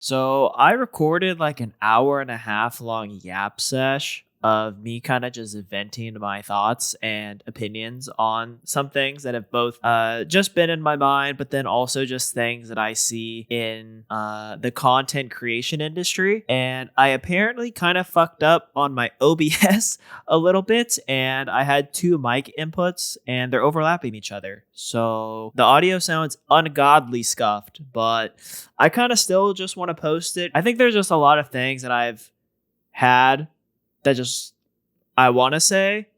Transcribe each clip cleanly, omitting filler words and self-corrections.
So I recorded like an hour and a half long yap sesh of me kind of just venting my thoughts and opinions on some things that have both just been in my mind, but then also just things that I see in the content creation industry. And I apparently kind of fucked up on my OBS a little bit, and I had two mic inputs and they're overlapping each other. So the audio sounds ungodly scuffed, but I kind of still just want to post it. I think there's just a lot of things that I've had that just I want to say,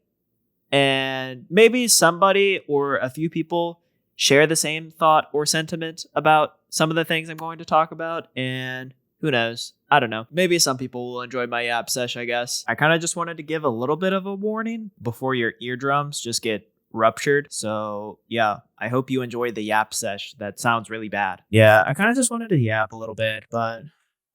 and maybe somebody or a few people share the same thought or sentiment about some of the things I'm going to talk about. And who knows? I don't know. Maybe some people will enjoy my app sesh, I guess. I kind of just wanted to give a little bit of a warning before your eardrums just get ruptured. So yeah, I hope you enjoy the yap sesh. That sounds really bad. Yeah, I kind of just wanted to yap a little bit, but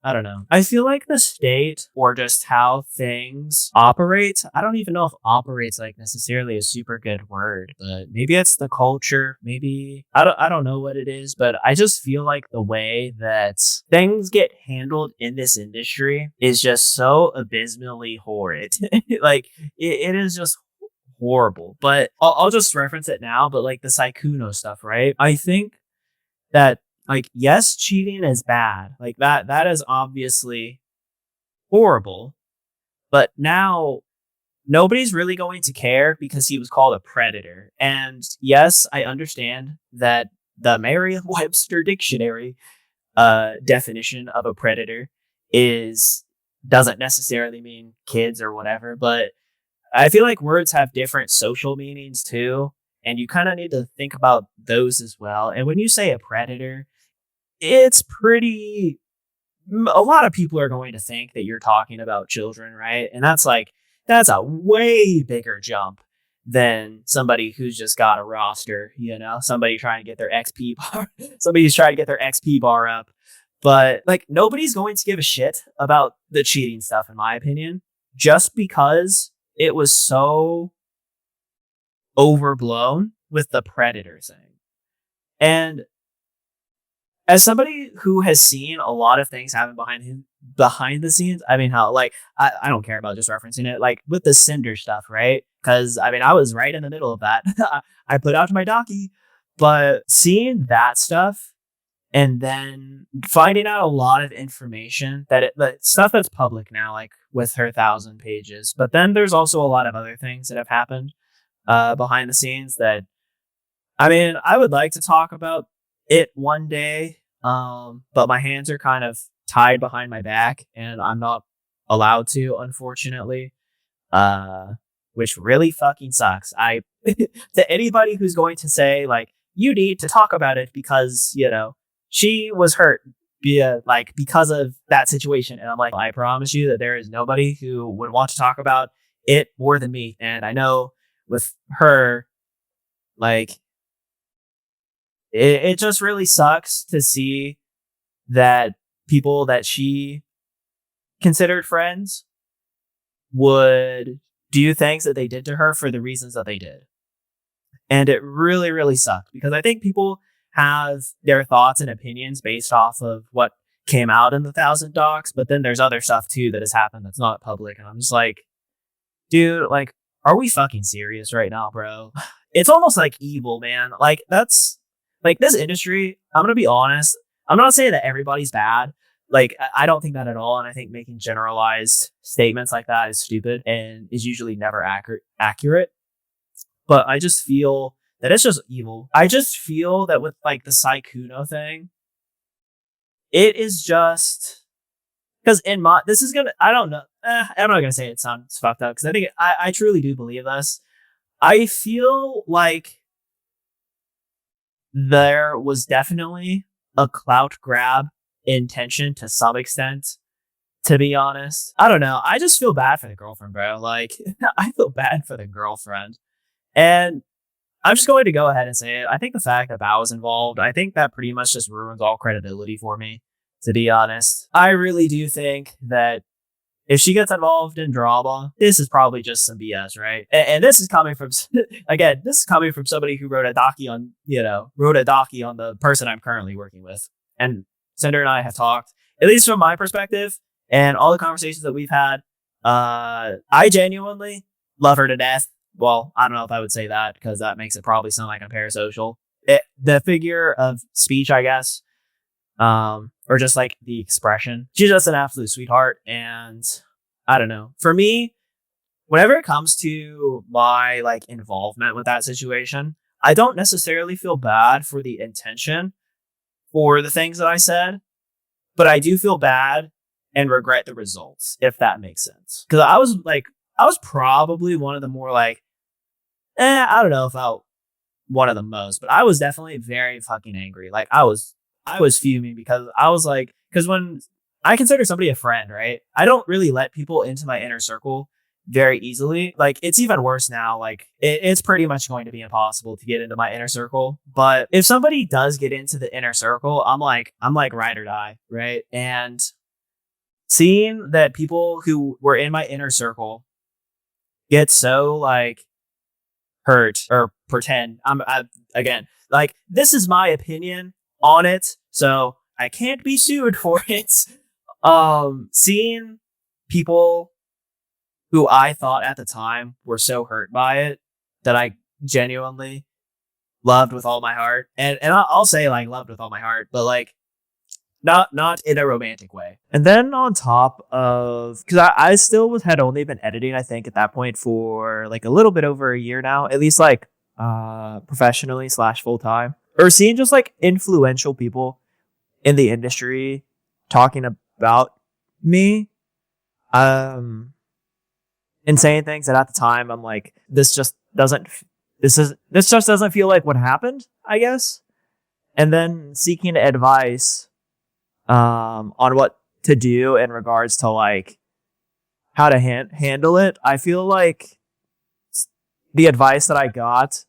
I don't know. I feel like the state or just how things operate, I don't even know if operates like necessarily a super good word, but maybe it's the culture. Maybe I don't know what it is, but I just feel like the way that things get handled in this industry is just so abysmally horrid. Like it is just horrible. But I'll just reference it now, but like the Saikuno stuff, right? I think that like yes, cheating is bad. Like that is obviously horrible. But now nobody's really going to care because he was called a predator. And yes, I understand that the Merriam-Webster dictionary definition of a predator is doesn't necessarily mean kids or whatever, but I feel like words have different social meanings too, and you kind of need to think about those as well. And when you say a predator, it's pretty a lot of people are going to think that you're talking about children, right? And that's a way bigger jump than somebody who's just got a roster, somebody trying to get their XP bar, somebody who's trying to get their XP bar up. But like nobody's going to give a shit about the cheating stuff, in my opinion, just because it was so overblown with the predator thing. And as somebody who has seen a lot of things happen behind the scenes, I mean, how like I don't care about just referencing it, like with the Cinder stuff, right? Because I mean, I was right in the middle of that. I put out to my docky, but seeing that stuff and then finding out a lot of information the stuff that's public now, like with her 1,000 pages, but then there's also a lot of other things that have happened behind the scenes that I mean, I would like to talk about it one day, but my hands are kind of tied behind my back, and I'm not allowed to, unfortunately. Which really fucking sucks. I to anybody who's going to say like you need to talk about it because she was hurt because of that situation, and I'm like, I promise you that there is nobody who would want to talk about it more than me, and I know with her, like it just really sucks to see that people that she considered friends would do things that they did to her for the reasons that they did. And it really, really sucked because I think people have their thoughts and opinions based off of what came out in the 1,000 docs, but then there's other stuff too that has happened that's not public. And I'm just like, dude, like, are we fucking serious right now, bro? It's almost like evil, man. Like, that's like this industry. I'm going to be honest. I'm not saying that everybody's bad. Like, I don't think that at all. And I think making generalized statements like that is stupid and is usually never accurate. But I just feel that it's just evil. I just feel that with like the Saikuno thing, it is just because this is gonna, I don't know. I'm not gonna say it sounds fucked up because I think I truly do believe this. I feel like there was definitely a clout grab intention to some extent, to be honest. I don't know. I just feel bad for the girlfriend, bro. Like, I feel bad for the girlfriend. And I'm just going to go ahead and say it. I think the fact that Bao was involved, I think that pretty much just ruins all credibility for me, to be honest. I really do think that if she gets involved in drama, this is probably just some BS, right? And this is coming from, again, this is coming from somebody who wrote a docu on the person I'm currently working with. And Cinder and I have talked, at least from my perspective and all the conversations that we've had, I genuinely love her to death. Well, I don't know if I would say that because that makes it probably sound like I'm parasocial. The figure of speech, I guess, or just like the expression. She's just an absolute sweetheart. And I don't know. For me, whenever it comes to my like involvement with that situation, I don't necessarily feel bad for the intention for the things that I said, but I do feel bad and regret the results, if that makes sense. Because I was probably one of the more like, I don't know if I one of the most, but I was definitely very fucking angry. Like I was fuming because I was like, because when I consider somebody a friend, right? I don't really let people into my inner circle very easily. Like it's even worse now. Like it's pretty much going to be impossible to get into my inner circle. But if somebody does get into the inner circle, I'm like ride or die, right? And seeing that people who were in my inner circle get so like hurt or pretend again, like this is my opinion on it, so I can't be sued for it. Seeing people who I thought at the time were so hurt by it that I genuinely loved with all my heart, and I'll say like loved with all my heart, but like not in a romantic way. And then on top of, because I still had only been editing, I think at that point for like a little bit over a year now, at least like professionally / full time, or seeing just like influential people in the industry talking about me, and saying things that at the time I'm like, this just doesn't feel like what happened, I guess. And then seeking advice on what to do in regards to like how to handle it. I feel like the advice that I got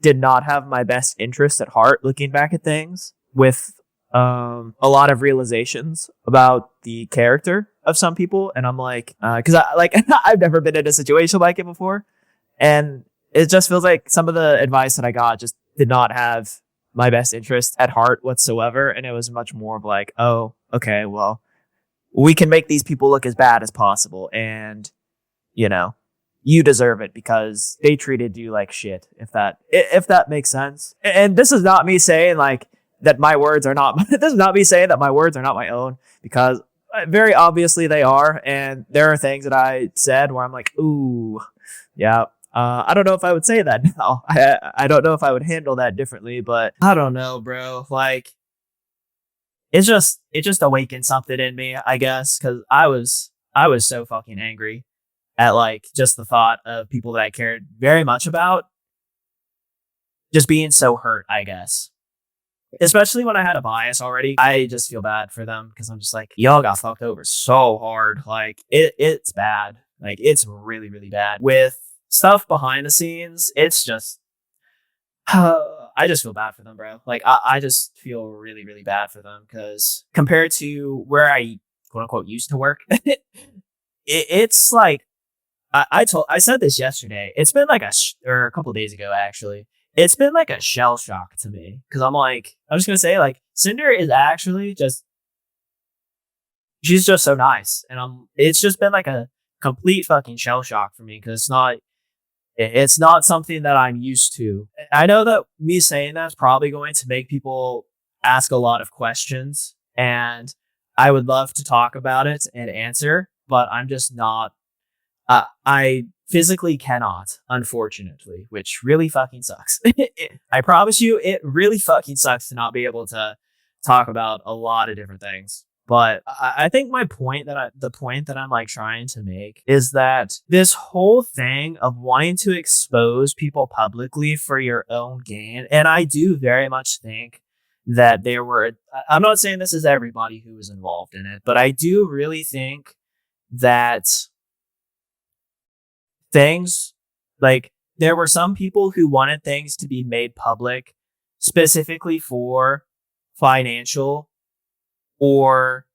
did not have my best interest at heart, looking back at things, with a lot of realizations about the character of some people. And I'm like, because I like I've never been in a situation like it before, and it just feels like some of the advice that I got just did not have my best interest at heart whatsoever. And it was much more of like, oh, okay, well, we can make these people look as bad as possible, and you know, you deserve it because they treated you like shit, if that makes sense. And this is not me saying like that my words are not this is not me saying that my words are not my own, because very obviously they are, and there are things that I said where I'm like, ooh, yeah, I don't know if I would say that now. I don't know if I would handle that differently, but I don't know, bro. Like, it just awakened something in me, I guess, because I was so fucking angry at like just the thought of people that I cared very much about just being so hurt, I guess. Especially when I had a bias already. I just feel bad for them because I'm just like, y'all got fucked over so hard. Like it's bad. Like it's really, really bad. With stuff behind the scenes, it's just I just feel bad for them, bro. Like I just feel really, really bad for them because compared to where I quote unquote used to work, it's like I said this yesterday. It's been like or a couple of days ago actually. It's been like a shell shock to me because I'm just gonna say like Cinder is actually just she's just so nice, and it's just been like a complete fucking shell shock for me because it's not something that I'm used to. I know that me saying that is probably going to make people ask a lot of questions, and I would love to talk about it and answer, but I'm just not. I physically cannot, unfortunately, which really fucking sucks. I promise you, it really fucking sucks to not be able to talk about a lot of different things. But I think the point that I'm like trying to make is that this whole thing of wanting to expose people publicly for your own gain, and I do very much think that I'm not saying this is everybody who was involved in it, but I do really think that things like there were some people who wanted things to be made public specifically for financial or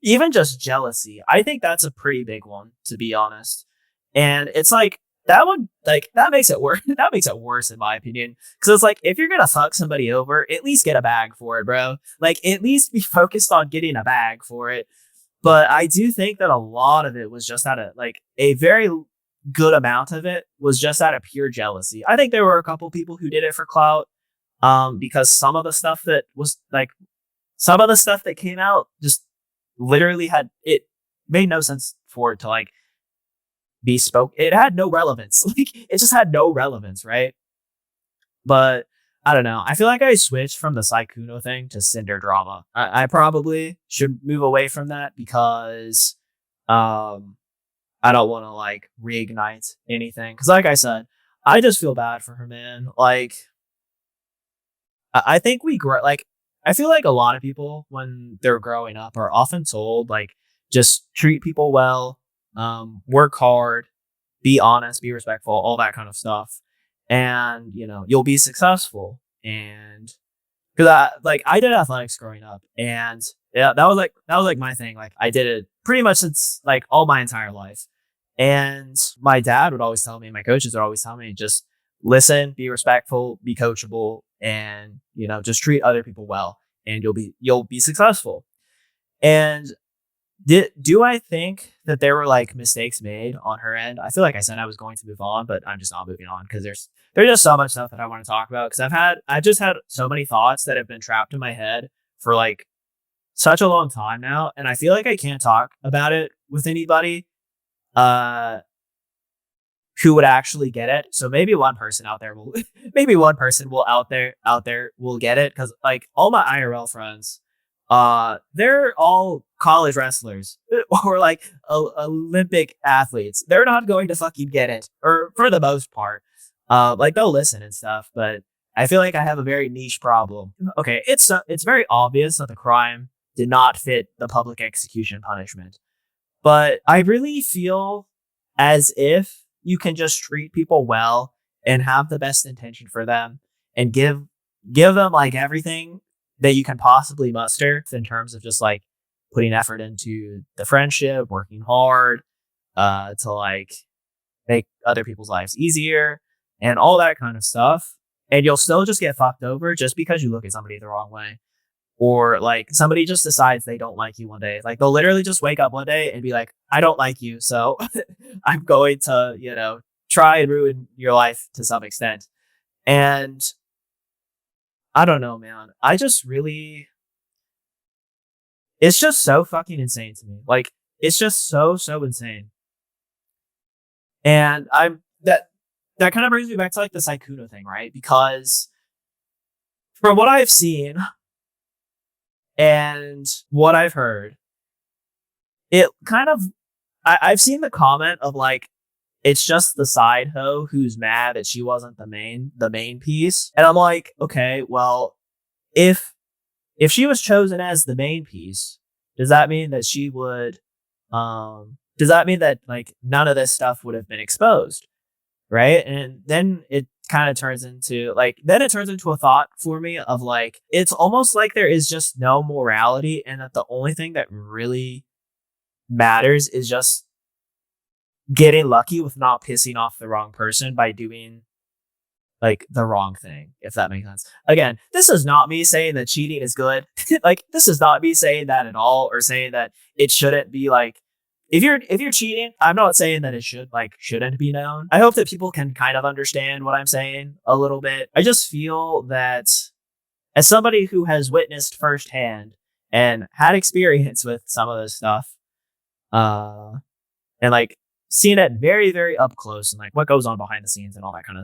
even just jealousy. I think that's a pretty big one, to be honest. And it's like that one, like, that makes it worse. That makes it worse in my opinion. Because it's like, if you're gonna fuck somebody over, at least get a bag for it, bro. Like, at least be focused on getting a bag for it. But I do think that a lot of it was just out of like a very good amount of it was just out of pure jealousy. I think there were a couple people who did it for clout. Because some of the stuff that was like some of the stuff that came out just literally had it made no sense for it to like be spoke. It had no relevance. Like it just had no relevance, right? But I don't know. I feel like I switched from the Saikuno thing to Cinder drama. I probably should move away from that because um I don't want to like reignite anything. Because like I said, I just feel bad for her, man. Like I think we grow like I feel like a lot of people when they're growing up are often told like just treat people well, work hard, be honest, be respectful, all that kind of stuff, and you'll be successful. And because I did athletics growing up, and yeah, that was like my thing. Like I did it pretty much since like all my entire life. And my dad would always tell me, my coaches would always tell me, just listen, be respectful, be coachable, and just treat other people well, and you'll be successful. And do I think that there were like mistakes made on her end? I feel like I said I was going to move on, but I'm just not moving on because there's just so much stuff that I want to talk about because I've just had so many thoughts that have been trapped in my head for like such a long time now, and I feel like I can't talk about it with anybody uh who would actually get it. So maybe one person out there will maybe one person will out there will get it because like all my IRL friends, they're all college wrestlers or like Olympic athletes. They're not going to fucking get it, or for the most part. Like they'll listen and stuff, but I feel like I have a very niche problem. Okay, it's very obvious that the crime did not fit the public execution punishment, but I really feel as if you can just treat people well and have the best intention for them and give them like everything that you can possibly muster in terms of just like putting effort into the friendship, working hard, to like make other people's lives easier and all that kind of stuff. And you'll still just get fucked over just because you look at somebody the wrong way. Or like somebody just decides they don't like you one day. Like they'll literally just wake up one day and be like, I don't like you. So I'm going to, try and ruin your life to some extent. And I don't know, man. It's just so fucking insane to me. Like it's just so insane. And that kind of brings me back to like the Saikuno thing, right? Because from what I've seen and what I've heard, it kind of I've seen the comment of like it's just the side hoe who's mad that she wasn't the main piece. And I'm like, okay, well, if she was chosen as the main piece, does that mean that she would does that mean that like none of this stuff would have been exposed? Right? And then it kind of turns into a thought for me of like it's almost like there is just no morality and that the only thing that really matters is just getting lucky with not pissing off the wrong person by doing like the wrong thing, if that makes sense. Again, this is not me saying that cheating is good. Like this is not me saying that at all, or saying that it shouldn't be like if you're cheating, I'm not saying that it shouldn't be known. I hope that people can kind of understand what I'm saying a little bit. I just feel that as somebody who has witnessed firsthand and had experience with some of this stuff, and like seen it very, very up close and like what goes on behind the scenes and all that kind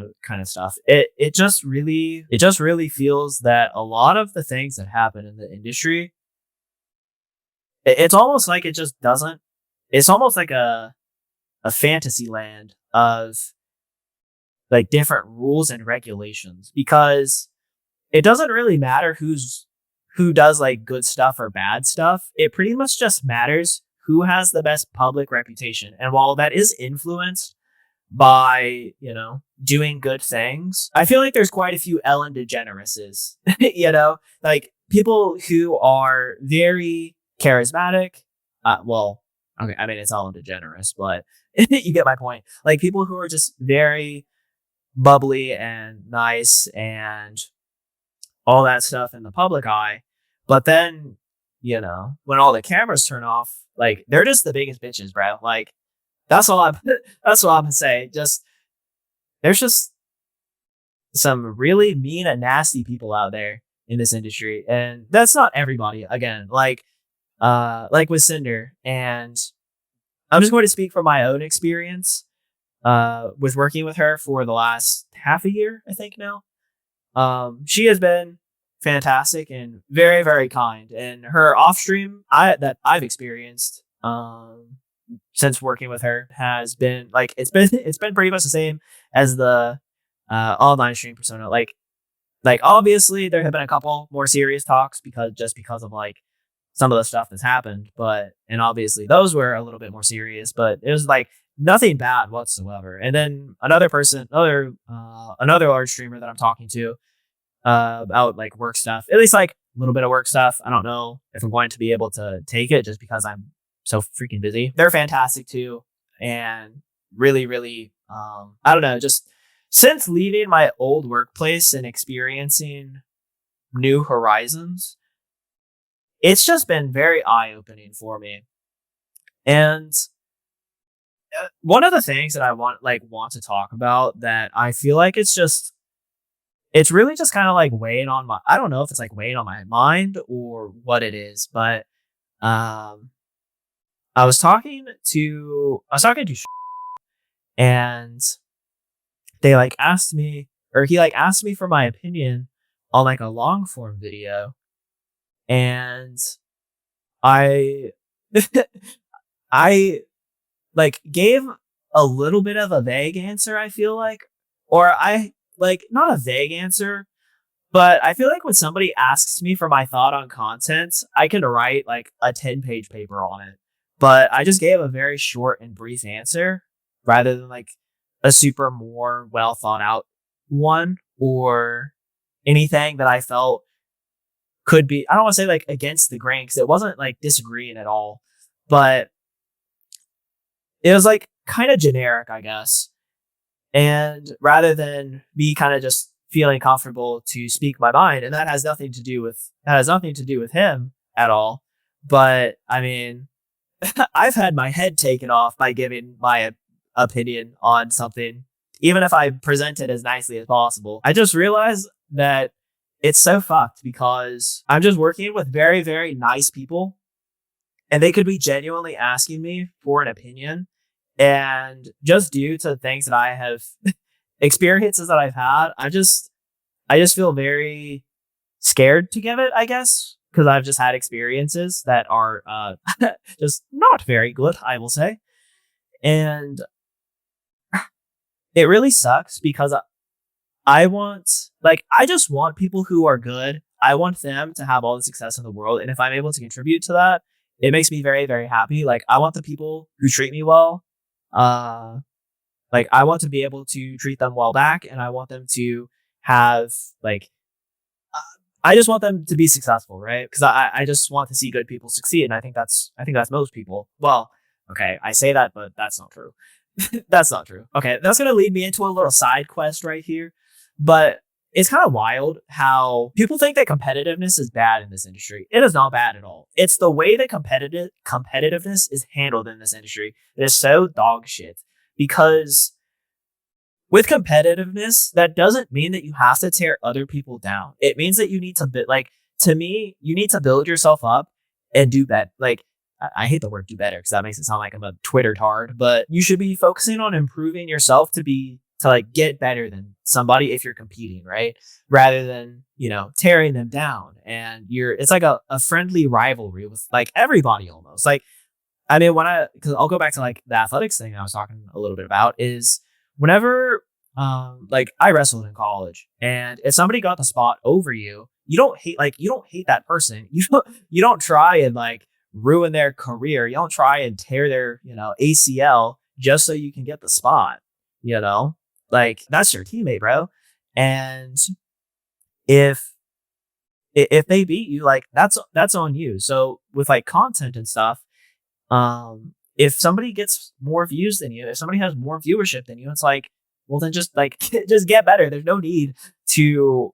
of stuff. It just really feels that a lot of the things that happen in the industry, it's almost like it just doesn't. It's almost like a fantasy land of like different rules and regulations, because it doesn't really matter who does like good stuff or bad stuff. It pretty much just matters who has the best public reputation. And while that is influenced by, doing good things, I feel like there's quite a few Ellen DeGenereses, like people who are very charismatic. Well, Okay, I mean it's all DeGeneres, but you get my point. Like people who are just very bubbly and nice and all that stuff in the public eye, but then when all the cameras turn off, like they're just the biggest bitches, bro. Like that's all I'm. That's all I'm gonna say. Just there's just some really mean and nasty people out there in this industry, and that's not everybody. Again, like with Cinder, and I'm just going to speak from my own experience with working with her for the last half a year, I think now. She has been fantastic and very, very kind. And her off stream that I've experienced since working with her has been like it's been pretty much the same as the online stream persona. Like obviously there have been a couple more serious talks because of like some of the stuff that's happened, and obviously those were a little bit more serious, but it was like nothing bad whatsoever. And then another large streamer that I'm talking to about like work stuff, at least like a little bit of work stuff. I don't know if I'm going to be able to take it just because I'm so freaking busy. They're fantastic too, and really, really, I don't know, just since leaving my old workplace and experiencing new horizons, it's just been very eye-opening for me. And one of the things that I want to talk about that I feel like it's really just kind of like weighing on I don't know if it's like weighing on my mind or what it is, but um I was talking to and they like asked me, or he like asked me for my opinion on like a long form video, and I I like gave a little bit of a vague answer, I feel like, or I like not a vague answer, but I feel like when somebody asks me for my thought on content, I can write like a 10-page paper on it. But I just gave a very short and brief answer rather than like a super more well thought out one, or anything that I felt could be, I don't want to say like against the grain, because it wasn't like disagreeing at all, but it was like kind of generic, I guess. And rather than me kind of just feeling comfortable to speak my mind, and that has nothing to do with him at all. But I mean, I've had my head taken off by giving my opinion on something, even if I present it as nicely as possible. I just realized that it's so fucked because I'm just working with very, very nice people, and they could be genuinely asking me for an opinion. And just due to things that I have experiences that I've had, I just feel very scared to give it, I guess, because I've just had experiences that are just not very good, I will say. And it really sucks because I just want people who are good. I want them to have all the success in the world. And if I'm able to contribute to that, it makes me very, very happy. Like I want the people who treat me well. Uh, like I want to be able to treat them well back, and I want them to have like, I just want them to be successful, right? Because I just want to see good people succeed, and I think that's most people. Well, okay, I say that, but that's not true. That's not true. Okay, that's gonna lead me into a little side quest right here, but it's kind of wild how people think that competitiveness is bad in this industry. It is not bad at all. It's the way that competitiveness is handled in this industry that is so dog shit. Because with competitiveness, that doesn't mean that you have to tear other people down. It means that you need to to me, you need to build yourself up and do that. Like, I hate the word do better because that makes it sound like I'm a Twitter tard, but you should be focusing on improving yourself to like get better than somebody if you're competing, right? Rather than, tearing them down. And it's like a friendly rivalry with like everybody almost. Like, I mean, because I'll go back to like the athletics thing I was talking a little bit about is whenever, like I wrestled in college, and if somebody got the spot over you, you don't hate that person. You don't try and like ruin their career. You don't try and tear their, ACL just so you can get the spot, like that's your teammate, bro. And if they beat you, like that's on you. So with like content and stuff, if somebody gets more views than you, if somebody has more viewership than you, it's like, well, then just like, just get better. There's no need to,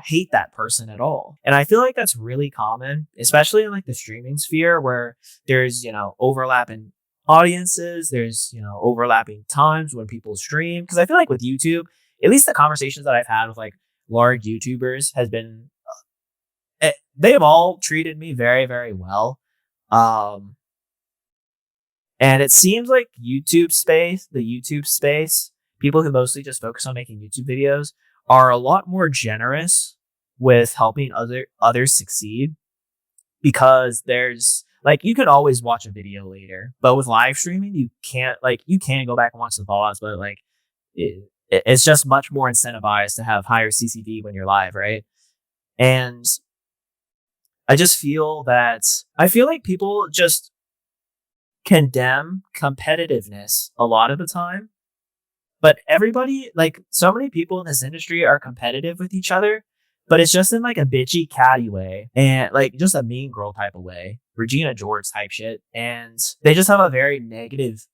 hate that person at all. And I feel like that's really common, especially in like the streaming sphere where there's, overlapping audiences, there's, overlapping times when people stream. Cause I feel like with YouTube, at least the conversations that I've had with like large YouTubers has been, they have all treated me very, very well. Um, and it seems like the YouTube space, people who mostly just focus on making YouTube videos are a lot more generous with helping others succeed because there's like you can always watch a video later, but with live streaming you can't. Like you can go back and watch the fallouts, but like it's just much more incentivized to have higher CCV when you're live, right? And I feel like people just condemn competitiveness a lot of the time. But everybody, like so many people in this industry are competitive with each other, but it's just in like a bitchy, catty way and like just a mean girl type of way, Regina George type shit. And they just have a very negative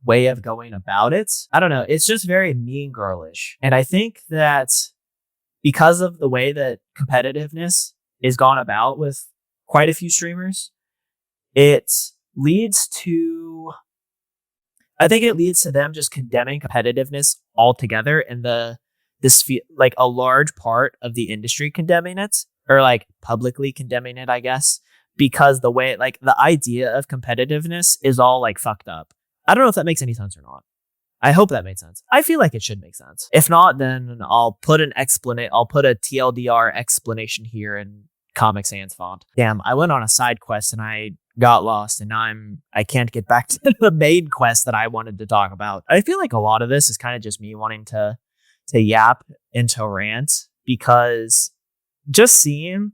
way of going about it. I don't know. It's just very mean girlish. And I think that because of the way that competitiveness is gone about with quite a few streamers, it leads to them just condemning competitiveness altogether and like a large part of the industry condemning it or like publicly condemning it, I guess, because the way like the idea of competitiveness is all like fucked up. I don't know if that makes any sense or not. I hope that made sense. I feel like it should make sense. If not, then I'll put a TLDR explanation here in Comic Sans font. Damn, I went on a side quest and I got lost and I can't get back to the main quest that I wanted to talk about. I feel like a lot of this is kind of just me wanting to yap and to rant because just seeing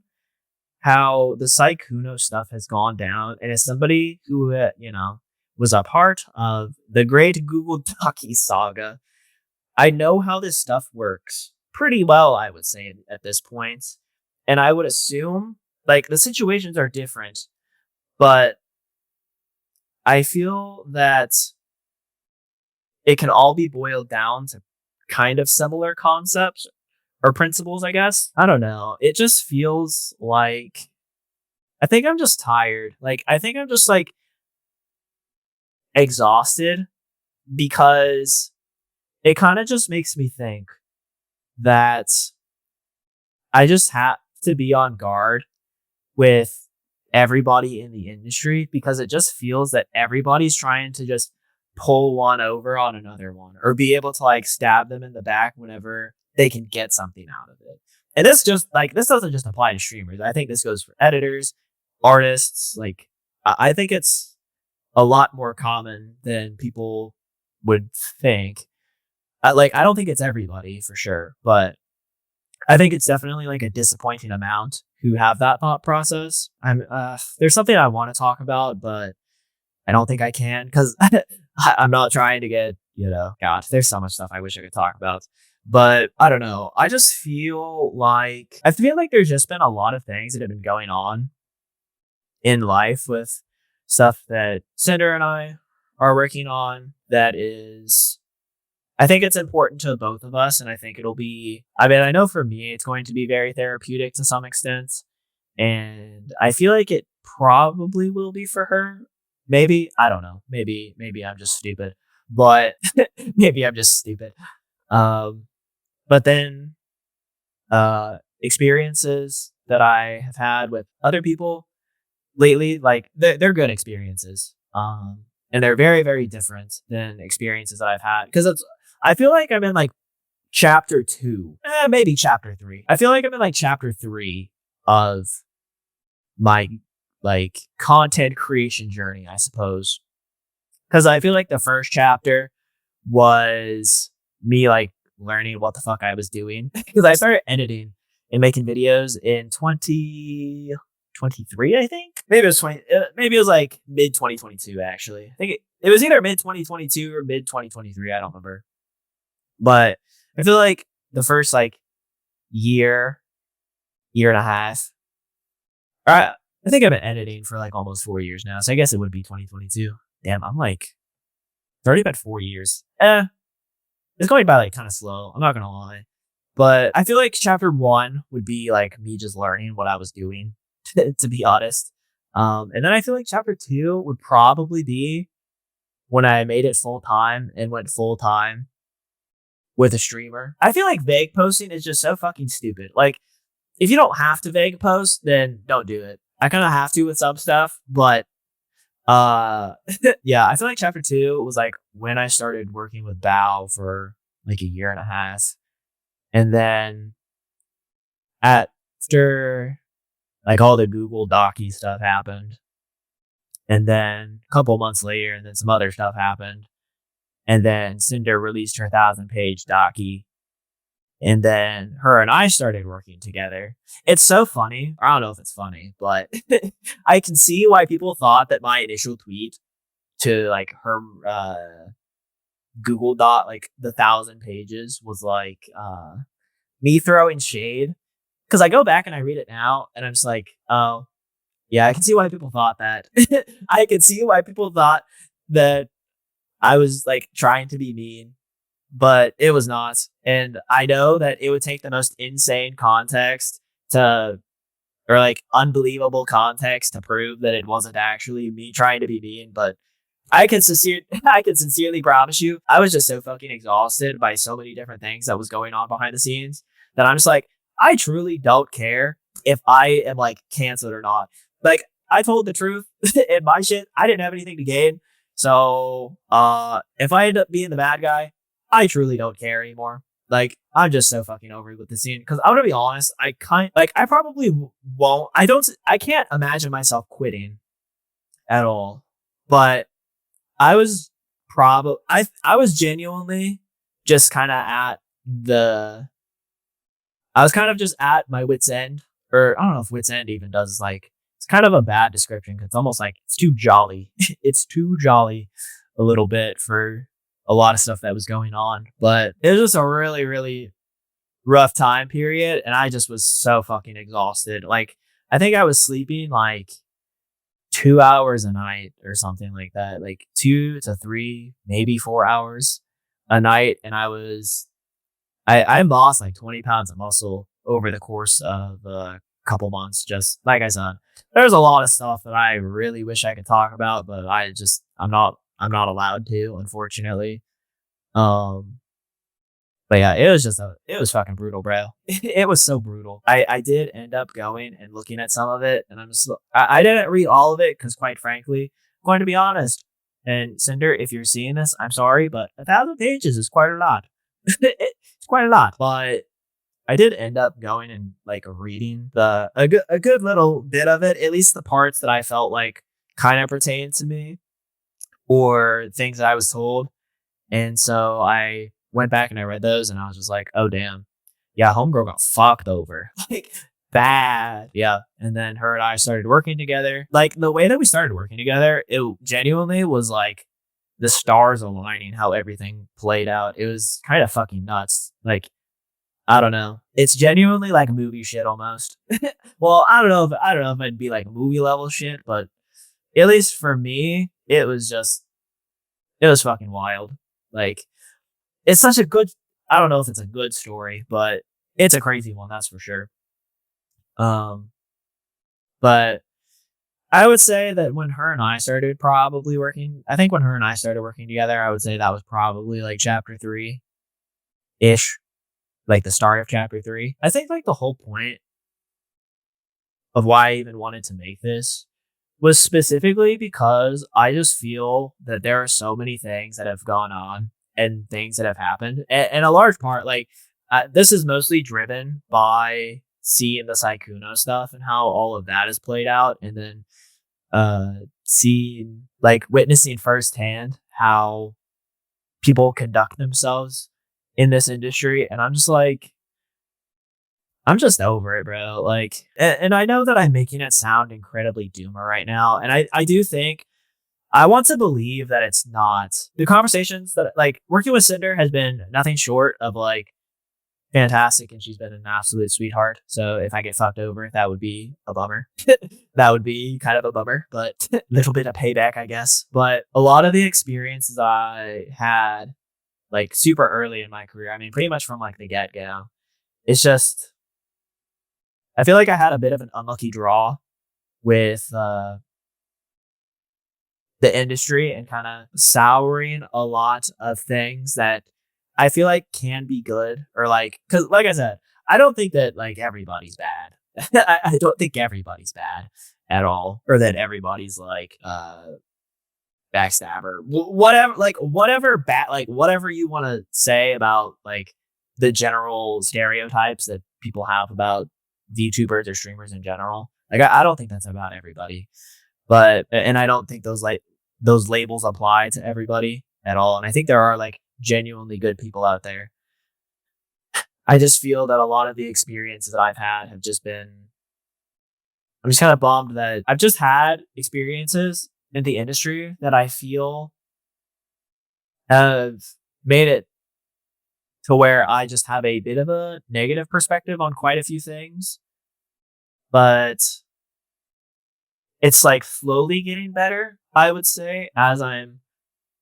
how the Sykkuno stuff has gone down, and as somebody who was a part of the great Google Ducky saga, I know how this stuff works pretty well, I would say at this point. And I would assume like the situations are different, but I feel that it can all be boiled down to kind of similar concepts or principles, I guess. I don't know. It just feels like I think I'm just tired. Like I think I'm just like exhausted because it kind of just makes me think that I just have to be on guard with everybody in the industry because it just feels that everybody's trying to just pull one over on another one or be able to like stab them in the back whenever they can get something out of it. And this doesn't just apply to streamers. I think this goes for editors, artists. Like I think it's a lot more common than people would think. I don't think it's everybody for sure, but I think it's definitely like a disappointing amount who have that thought process. There's something I want to talk about, but I don't think I can because I'm not trying to get, God, there's so much stuff I wish I could talk about. But I don't know. I feel like there's just been a lot of things that have been going on in life with stuff that Cinder and I are working on that is, I think it's important to both of us. And I think I know for me, it's going to be very therapeutic to some extent. And I feel like it probably will be for her. Maybe, I don't know. Maybe I'm just stupid, but maybe I'm just stupid. But then, experiences that I have had with other people lately, like they're good experiences. And they're very, very different than experiences that I've had. Cause I feel like I'm in like chapter 2, maybe chapter 3. I feel like I'm in like chapter 3 of my like content creation journey, I suppose. Cause I feel like the first chapter was me like learning what the fuck I was doing. Cause I started editing and making videos in 2023, I think. Maybe it was like mid 2022 actually. I think it was either mid 2022 or mid 2023, I don't remember. But I feel like the first like year and a half, I think I've been editing for like almost 4 years now. So I guess it would be 2022. damn, I'm like, it's already been 4 years. It's going by like kind of slow. I'm not gonna lie. But I feel like chapter one would be like me just learning what I was doing, to be honest. And then I feel like chapter two would probably be when I made it full time and went full time with a streamer. I feel like vague posting is just so fucking stupid. Like, if you don't have to vague post, then don't do it. I kind of have to with some stuff, but yeah, I feel like chapter two was like when I started working with Bao for like a year and a half. And then after like all the Google Docky stuff happened, and then a couple months later, and then some other stuff happened, and then Cinder released her 1,000-page Docky, and then her and I started working together. It's so funny. I don't know if it's funny, but I can see why people thought that my initial tweet to like her Google Dot, like the 1,000 pages, was like me throwing shade. Because I go back and I read it now, and I'm just like, oh, yeah, I can see why people thought that. I can see why people thought that I was like trying to be mean, but it was not. And I know that it would take the most insane context to, or like unbelievable context to prove that it wasn't actually me trying to be mean. But I can sincerely promise you, I was just so fucking exhausted by so many different things that was going on behind the scenes that I'm just like, I truly don't care if I am like canceled or not. Like, I told the truth in my shit. I didn't have anything to gain. So if I end up being the bad guy, I truly don't care anymore. Like, I'm just so fucking over it with the scene. Because I'm gonna be honest, I probably won't. I can't imagine myself quitting at all. But I was I was genuinely just kind of at the. I was kind of just at my wit's end, or I don't know if wit's end even does like, it's kind of a bad description because it's almost like it's too jolly. It's too jolly a little bit for a lot of stuff that was going on. But it was just a really, really rough time period. And I just was so fucking exhausted. Like, I think I was sleeping like 2 hours a night or something like that, like 2 to 3, maybe 4 hours a night. And I lost like 20 pounds of muscle over the course of a couple months. Just like I said, there's a lot of stuff that I really wish I could talk about, but I'm not allowed to, unfortunately. Um, but yeah, it was fucking brutal, bro. It was so brutal. I did end up going and looking at some of it, and I didn't read all of it because, quite frankly, I'm going to be honest. And Cinder, if you're seeing this, I'm sorry, but 1,000 pages is quite a lot. It's quite a lot, but I did end up going and like reading a good little bit of it, at least the parts that I felt like kind of pertained to me or things that I was told. And so I went back and I read those, and I was just like, oh damn, yeah, homegirl got fucked over, like bad, yeah. And then her and I started working together. Like, the way that we started working together, it genuinely was like the stars aligning, how everything played out. It was kind of fucking nuts. Like, I don't know. It's genuinely like movie shit almost. Well, I don't know if it'd be like movie level shit, but at least for me, it was fucking wild. Like, it's such a good, I don't know if it's a good story, but it's a crazy one, that's for sure. But I would say that when her and I started probably working, I think when her and I started working together, I would say that was probably like chapter 3 ish, like the start of chapter 3. I think like the whole point of why I even wanted to make this was specifically because I just feel that there are so many things that have gone on and things that have happened. And a large part, like, this is mostly driven by seeing the Sykkuno stuff and how all of that is played out. And then seeing, like, witnessing firsthand how people conduct themselves in this industry. And I'm just like, I'm just over it, bro. Like, and I know that I'm making it sound incredibly doomer right now. And I do think, I want to believe that it's not. The conversations that, like, working with Cinder has been nothing short of like fantastic, and she's been an absolute sweetheart. So if I get fucked over, that would be a bummer. That would be kind of a bummer, but a little bit of payback, I guess. But a lot of the experiences I had like super early in my career, I mean, pretty much from like the get go, it's just, I feel like I had a bit of an unlucky draw with the industry and kind of souring a lot of things that I feel like can be good or like, cause like I said, I don't think that like everybody's bad. I don't think everybody's bad at all, or that everybody's like, backstabber, whatever, like whatever bad, like whatever you want to say about like the general stereotypes that people have about VTubers or streamers in general. Like I don't think that's about everybody, but and I don't think those labels apply to everybody at all. And I think there are like genuinely good people out there. I just feel that a lot of the experiences that I've had have just been, I'm just kind of bummed that I've just had experiences in the industry that I feel have made it to where I just have a bit of a negative perspective on quite a few things. But it's like slowly getting better, I would say, as I'm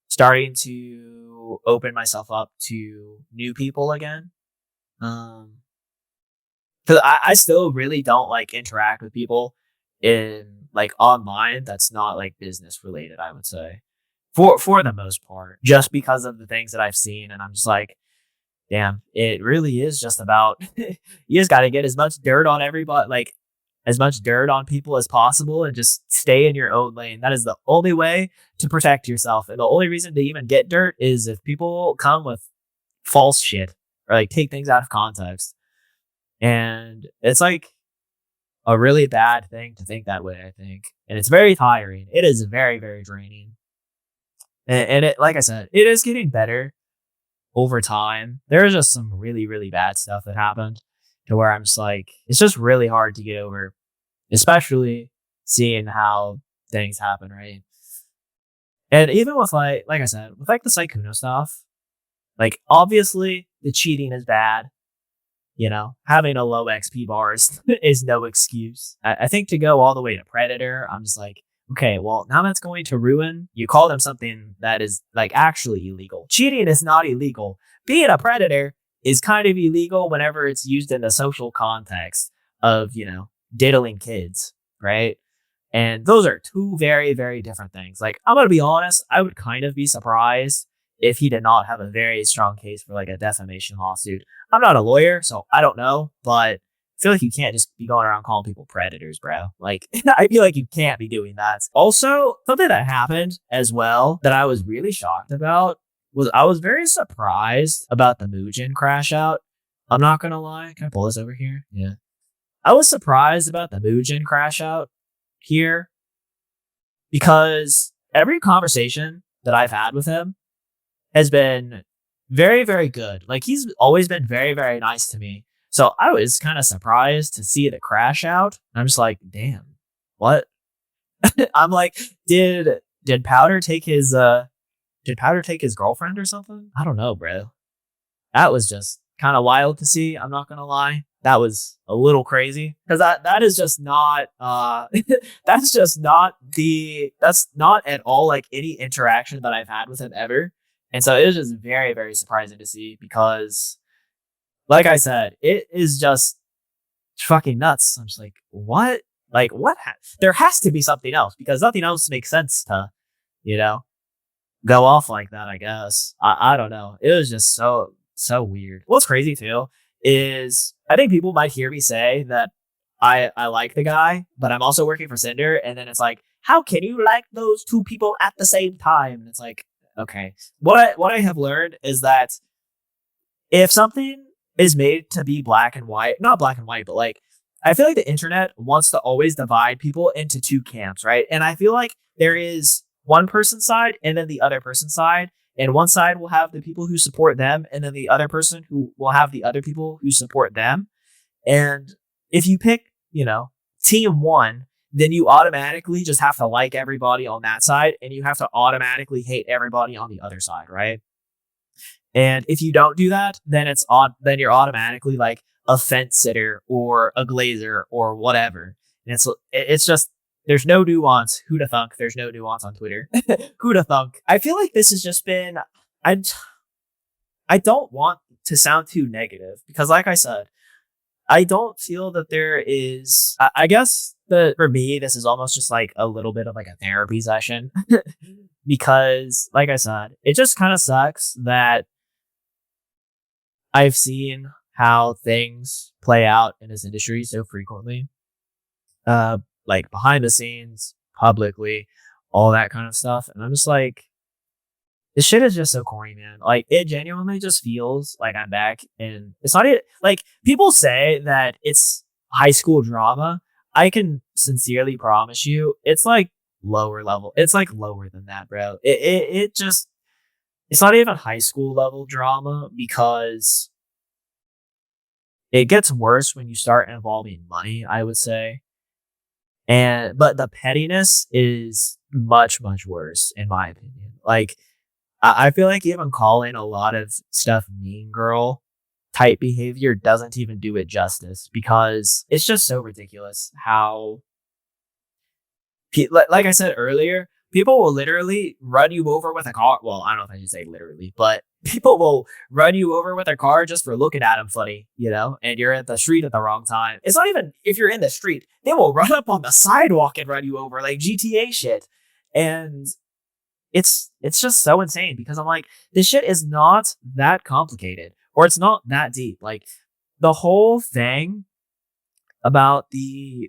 starting to open myself up to new people again. Cause I still really don't like interact with people in like online that's not like business related, I would say. For the most part. Just because of the things that I've seen, and I'm just like, damn, it really is just about you just gotta get as much dirt on everybody, like as much dirt on people as possible and just stay in your own lane. That is the only way to protect yourself. And the only reason to even get dirt is if people come with false shit or like take things out of context. And it's like a really bad thing to think that way, I think. And it's very tiring. It is very, very draining. And it, like I said, it is getting better over time. There's just some really, really bad stuff that happened to where I'm just like, it's just really hard to get over, especially seeing how things happen, right? And even with like I said, with like the Sykkuno stuff, like obviously the cheating is bad. You know, having a low XP bar is no excuse. I think to go all the way to Predator, I'm just like, okay, well, now that's going to ruin. You call them something that is like actually illegal. Cheating is not illegal. Being a Predator is kind of illegal whenever it's used in the social context of, you know, diddling kids, right? And those are two very, very different things. Like, I'm going to be honest, I would kind of be surprised if he did not have a very strong case for like a defamation lawsuit. I'm not a lawyer, so I don't know, but I feel like you can't just be going around calling people predators, bro. Like, I feel like you can't be doing that. Also, something that happened as well that I was really shocked about was I was very surprised about the Mugen crash out. I'm not gonna lie. Can I pull this over here? Yeah. I was surprised about the Mugen crash out here because every conversation that I've had with him has been very, very good. Like, he's always been very, very nice to me. So I was kind of surprised to see the crash out. I'm just like, damn, what? I'm like, did Powder take his girlfriend or something? I don't know, bro. That was just kind of wild to see. I'm not gonna lie. That was a little crazy because that is just not that's not at all like any interaction that I've had with him ever. And so it was just very, very surprising to see because, like I said, it is just fucking nuts. I'm just like, what? Like, what? There has to be something else because nothing else makes sense to, you know, go off like that, I guess. I don't know. It was just so weird. What's crazy too is I think people might hear me say that I like the guy, but I'm also working for Cinder. And then it's like, how can you like those two people at the same time? And it's like, okay. What I have learned is that if something is made to be black and white, not black and white, but like, I feel like the internet wants to always divide people into two camps, right? And I feel like there is one person's side and then the other person's side. And one side will have the people who support them, and then the other person who will have the other people who support them. And if you pick, you know, team one, then you automatically just have to like everybody on that side, and you have to automatically hate everybody on the other side, right? And if you don't do that, then then you're automatically like a fence sitter or a glazer or whatever. And it's just there's no nuance. Who'da thunk? There's no nuance on Twitter. Who'da thunk? I feel like this has just been I I don't want to sound too negative because like I said, I don't feel that there is I guess that for me this is almost just like a little bit of like a therapy session because like I said, it just kind of sucks that I've seen how things play out in this industry so frequently, uh, like behind the scenes, publicly, all that kind of stuff. And I'm just like, this shit is just so corny, man. Like, it genuinely just feels like I'm back. And it's not even like people say that it's high school drama. I can sincerely promise you, it's like lower level. It's like lower than that, bro. It just, it's not even high school level drama because it gets worse when you start involving money, I would say. And but the pettiness is much, much worse in my opinion. Like I feel like even calling a lot of stuff mean girl type behavior doesn't even do it justice because it's just so ridiculous how like I said earlier, people will literally run you over with a car. Well, I don't know if I should say literally, but people will run you over with a car just for looking at them funny, you know, and you're at the street at the wrong time. It's not even if you're in the street, they will run up on the sidewalk and run you over like GTA shit. And it's just so insane because I'm like, this shit is not that complicated or it's not that deep. Like the whole thing about the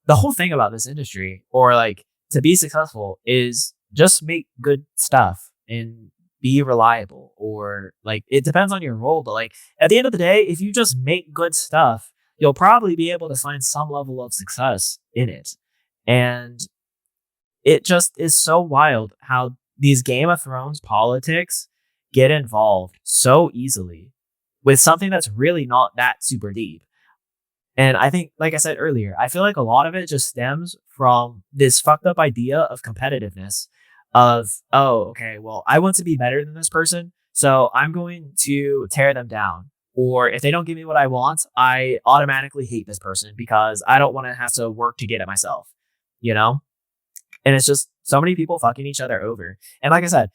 whole thing about this industry or like to be successful is just make good stuff and be reliable or like it depends on your role, but like at the end of the day, if you just make good stuff, you'll probably be able to find some level of success in it. And it just is so wild how these Game of Thrones politics get involved so easily with something that's really not that super deep. And I think, like I said earlier, I feel like a lot of it just stems from this fucked up idea of competitiveness of, oh, okay, well, I want to be better than this person. So I'm going to tear them down. Or if they don't give me what I want, I automatically hate this person because I don't want to have to work to get it myself, you know? And it's just so many people fucking each other over. And like I said,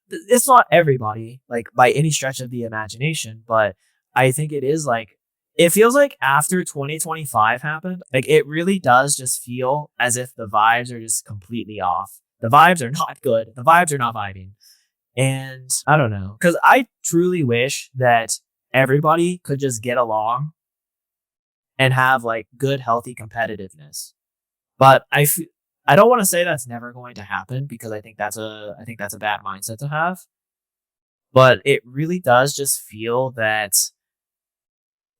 it's not everybody, like by any stretch of the imagination, but I think it is like, it feels like after 2025 happened, like it really does just feel as if the vibes are just completely off. The vibes are not good. The vibes are not vibing. And I don't know, because I truly wish that everybody could just get along and have like good, healthy competitiveness. But I don't want to say that's never going to happen because I think that's a bad mindset to have. But it really does just feel that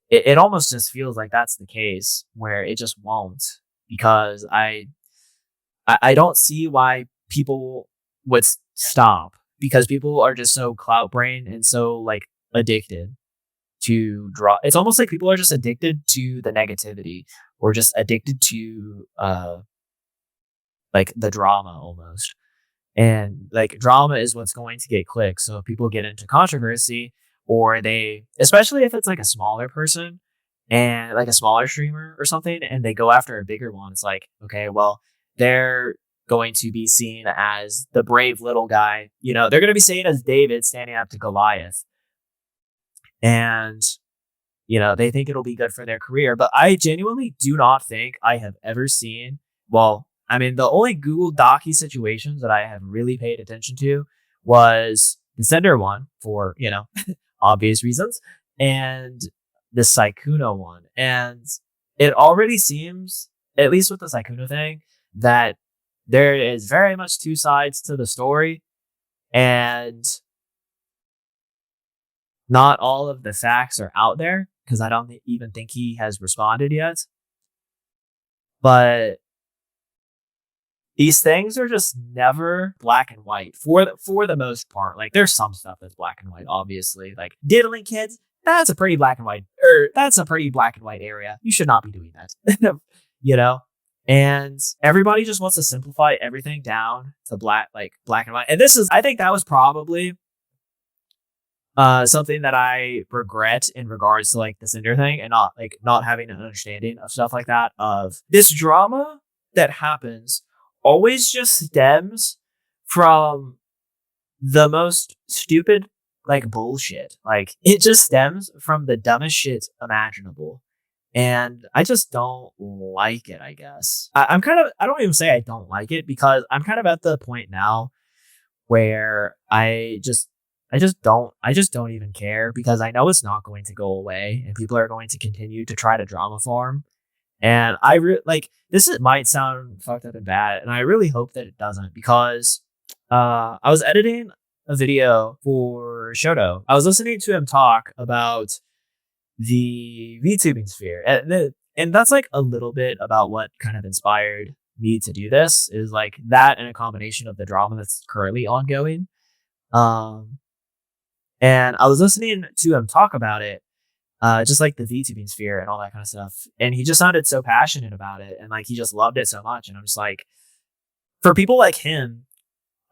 it almost just feels like that's the case where it just won't because I don't see why people would stop because people are just so clout brain and so like addicted to draw. It's almost like people are just addicted to the negativity or just addicted to like the drama almost. And like drama is what's going to get clicks. So if people get into controversy or they, especially if it's like a smaller person and like a smaller streamer or something, and they go after a bigger one, it's like, okay, well, they're going to be seen as the brave little guy. You know, they're going to be seen as David standing up to Goliath. And, you know, they think it'll be good for their career. But I genuinely do not think I have ever seen, well, I mean, the only Google Docky situations that I have really paid attention to was the Sender one for, you know, obvious reasons, and the Sykkuno one. And it already seems, at least with the Sykkuno thing, that there is very much two sides to the story, and not all of the facts are out there because I don't even think he has responded yet. But these things are just never black and white for the most part. Like there's some stuff that's black and white, obviously. Like diddling kids, that's a pretty black and white, or that's a pretty black and white area. You should not be doing that, you know. And everybody just wants to simplify everything down to black and white. And this is, I think that was probably something that I regret in regards to like the Cinder thing and not having an understanding of stuff like that. Of this drama that happens always just stems from the most stupid like bullshit. Like it just stems from the dumbest shit imaginable. And I just don't like it, I guess. I don't even say I don't like it because I'm kind of at the point now where I just don't even care because I know it's not going to go away and people are going to continue to try to drama farm. And like might sound fucked up and bad, and I really hope that it doesn't because I was editing a video for Shoto. I was listening to him talk about the VTubing sphere, and that's like a little bit about what kind of inspired me to do this is like that and a combination of the drama that's currently ongoing. Um, and I was listening to him talk about it, just like the VTubing sphere and all that kind of stuff. And he just sounded so passionate about it, and like he just loved it so much. And I'm just like, for people like him,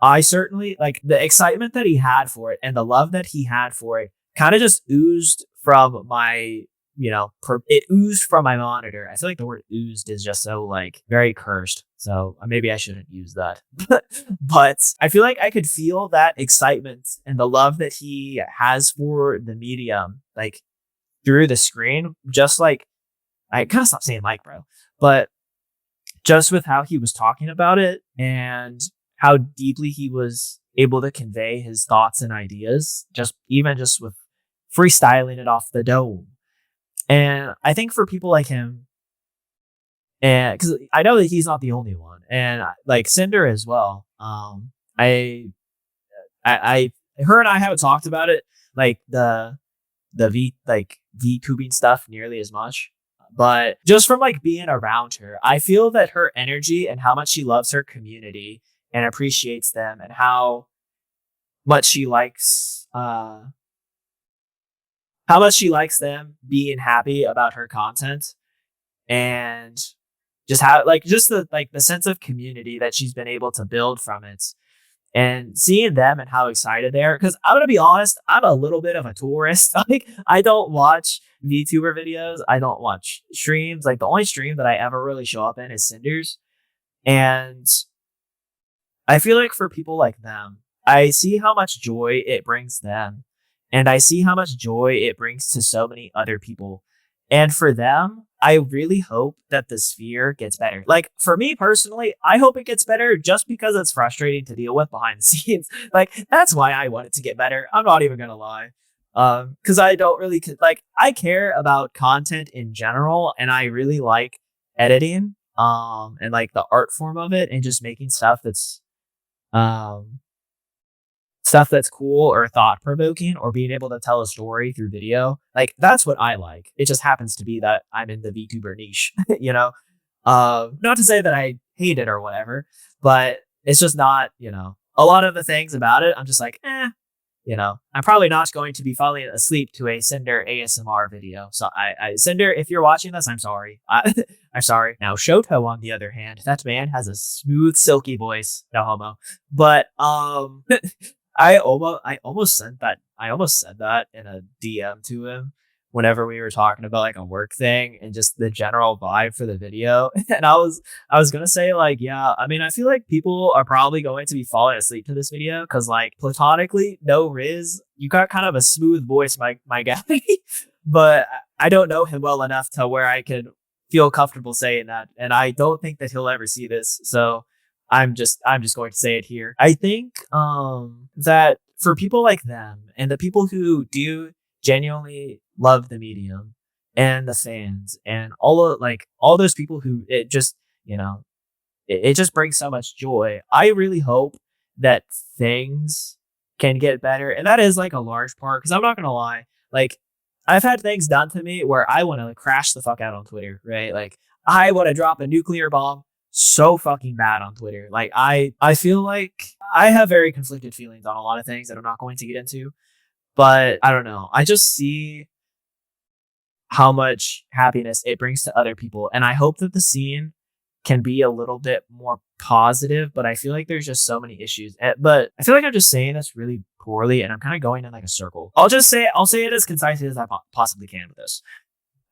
I certainly like the excitement that he had for it and the love that he had for it kind of just oozed from my, it oozed from my monitor. I feel like the word oozed is just so like very cursed. So maybe I shouldn't use that. But I feel like I could feel that excitement and the love that he has for the medium, like through the screen, just like I gotta stop saying like, bro, but just with how he was talking about it and how deeply he was able to convey his thoughts and ideas, just with freestyling it off the dome. And I think for people like him, and because I know that he's not the only one, and like Cinder as well. Her and I haven't talked about it, like the VTubing stuff nearly as much. But just from like being around her, I feel that her energy and how much she loves her community and appreciates them and how much she likes them being happy about her content and just how the sense of community that she's been able to build from it and seeing them and how excited they are. Because I'm gonna be honest, I'm a little bit of a tourist. Like I don't watch VTuber videos. I don't watch streams. Like the only stream that I ever really show up in is Cinder's. And I feel like for people like them, I see how much joy it brings them. And I see how much joy it brings to so many other people. And for them, I really hope that the sphere gets better. Like for me personally, I hope it gets better just because it's frustrating to deal with behind the scenes. Like that's why I want it to get better. I'm not even gonna lie. Because I don't really like I care about content in general, and I really like editing, and like the art form of it, and just making um stuff that's cool or thought provoking or being able to tell a story through video. Like that's what I like. It just happens to be that I'm in the VTuber niche, you know? Not to say that I hate it or whatever, but it's just not, a lot of the things about it, I'm just like, I'm probably not going to be falling asleep to a Cinder ASMR video. So Cinder, if you're watching this, I'm sorry. I'm sorry. Now Shoto, on the other hand, that man has a smooth, silky voice. No homo. But I almost said that. I almost said that in a DM to him whenever we were talking about like a work thing and just the general vibe for the video. And I was gonna say like, yeah, I mean, I feel like people are probably going to be falling asleep to this video because like platonically, no Riz, you got kind of a smooth voice, my guy. But I don't know him well enough to where I could feel comfortable saying that, and I don't think that he'll ever see this. So I'm just going to say it here. I think that for people like them and the people who do genuinely love the medium and the fans and all those people who it just, it just brings so much joy. I really hope that things can get better. And that is like a large part, because I'm not gonna lie, like I've had things done to me where I want to crash the fuck out on Twitter, right? Like I want to drop a nuclear bomb so fucking bad on Twitter. Like I feel like I have very conflicted feelings on a lot of things that I'm not going to get into, but I don't know. I just see how much happiness it brings to other people, and I hope that the scene can be a little bit more positive, but I feel like there's just so many issues. But I feel like I'm just saying this really poorly, and I'm kind of going in like a circle. I'll say it as concisely as I possibly can with this.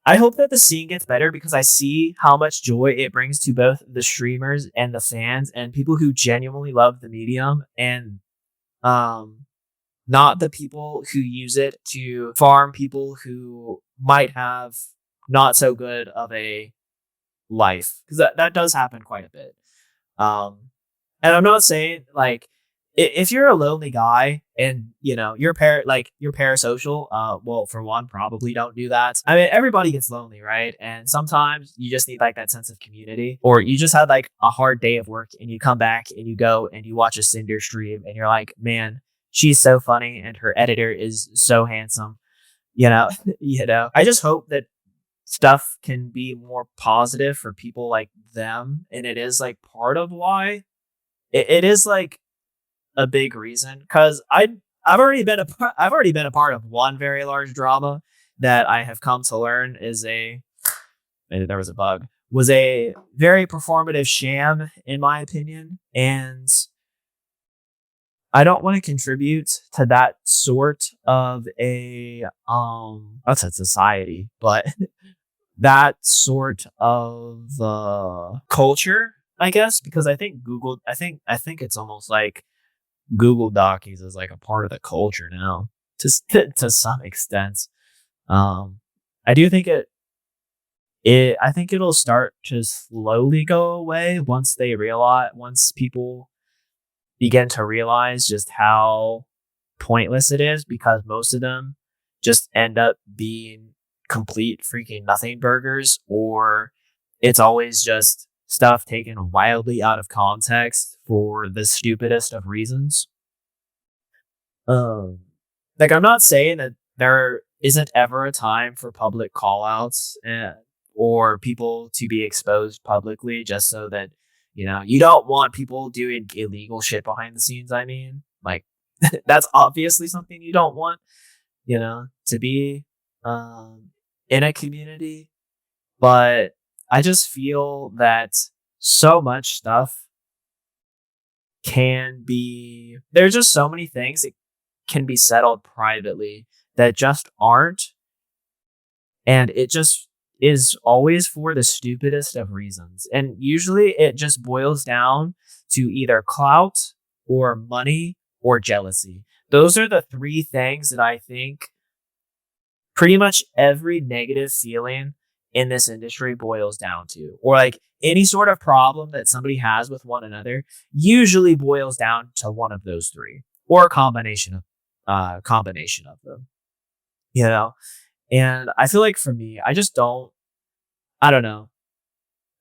I hope that the scene gets better because I see how much joy it brings to both the streamers and the fans and people who genuinely love the medium, and um not the people who use it to farm people who might have not so good of a life, because that does happen quite a bit. Um, and I'm not saying like if you're a lonely guy and you're parasocial, well, for one, probably don't do that. I mean, everybody gets lonely, right? And sometimes you just need like that sense of community, or you just had like a hard day of work and you come back and you go and you watch a Cinder stream and you're like, man, she's so funny and her editor is so handsome. I just hope that stuff can be more positive for people like them, and it is like part of why it is like a big reason, because I've already been a part of one very large drama that I have come to learn is a maybe there was a bug was a very performative sham, in my opinion, and I don't want to contribute to that sort of a that's a society, but that sort of culture, I guess, because I think it's almost like Google Dockies is like a part of the culture now, to some extent. Um, I do think I think it'll start to slowly go away once people begin to realize just how pointless it is, because most of them just end up being complete freaking nothing burgers, or it's always just stuff taken wildly out of context for the stupidest of reasons. Um, like, I'm not saying that there isn't ever a time for public callouts or people to be exposed publicly, just so that you don't want people doing illegal shit behind the scenes. I mean, like, that's obviously something you don't want, to be um, in a community. But I just feel that so much stuff there's just so many things that can be settled privately that just aren't. And it just is always for the stupidest of reasons. And usually it just boils down to either clout or money or jealousy. Those are the three things that I think pretty much every negative feeling in this industry boils down to, or like any sort of problem that somebody has with one another usually boils down to one of those three, or a combination of them. You know, and I feel like for me, I don't know.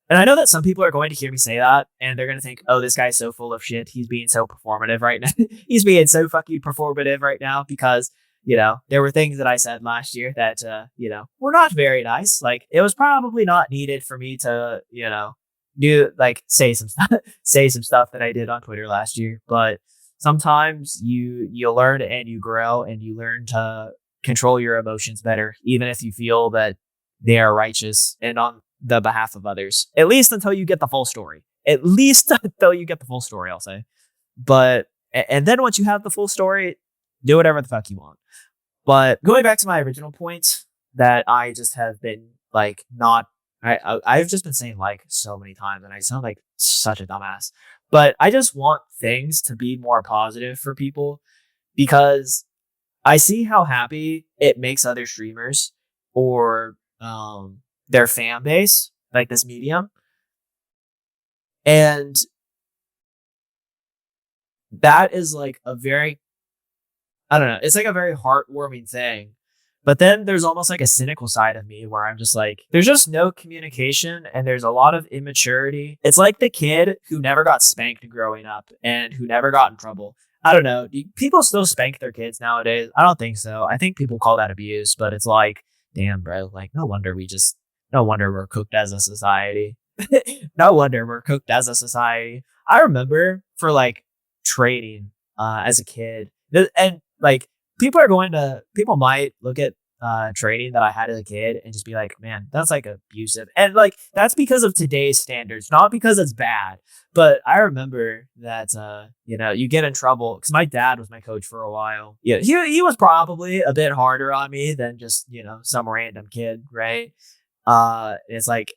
And I know that some people are going to hear me say that and they're going to think, oh, this guy's so full of shit. He's being so performative right now. He's being so fucking performative right now because, there were things that I said last year that, were not very nice. Like, it was probably not needed for me to, say some stuff, say some stuff that I did on Twitter last year. But sometimes you learn and you grow and you learn to control your emotions better, even if you feel that they are righteous and on the behalf of others, at least until you get the full story. At least until you get the full story, I'll say. But, and then once you have the full story, do whatever the fuck you want. But going back to my original point that I just have been like, I've just been saying like so many times and I sound like such a dumbass, but I just want things to be more positive for people, because I see how happy it makes other streamers or, their fan base, like this medium. And that is like I don't know, it's like a very heartwarming thing. But then there's almost like a cynical side of me where I'm just like, there's just no communication and there's a lot of immaturity. It's like the kid who never got spanked growing up and who never got in trouble. I don't know. Do people still spank their kids nowadays? I don't think so. I think people call that abuse, but it's like, damn, bro, like no wonder we're cooked as a society. No wonder we're cooked as a society. I remember for like trading as a kid, and like people might look at training that I had as a kid and just be like, man, that's like abusive. And like, that's because of today's standards, not because it's bad. But I remember that, you get in trouble because my dad was my coach for a while. Yeah, he was probably a bit harder on me than just, some random kid, right? It's like,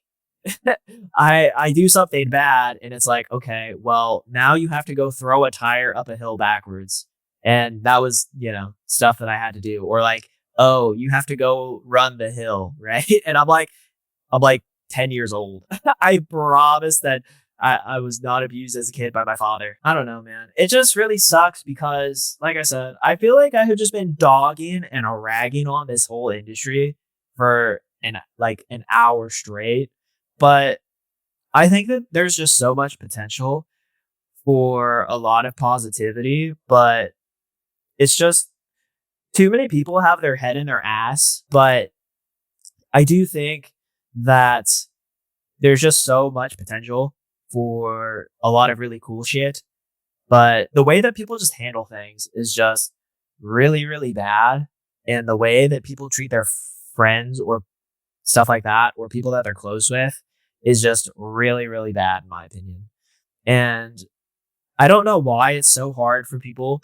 I do something bad and it's like, okay, well, now you have to go throw a tire up a hill backwards. And that was, stuff that I had to do. Or like, oh, you have to go run the hill, right? And I'm like 10 years old. I promise that I was not abused as a kid by my father. I don't know, man. It just really sucks because, like I said, I feel like I have just been dogging and ragging on this whole industry for an hour straight. But I think that there's just so much potential for a lot of positivity, but it's just too many people have their head in their ass. But I do think that there's just so much potential for a lot of really cool shit. But the way that people just handle things is just really, really bad. And the way that people treat their friends or stuff like that, or people that they're close with, is just really, really bad, in my opinion. And I don't know why it's so hard for people.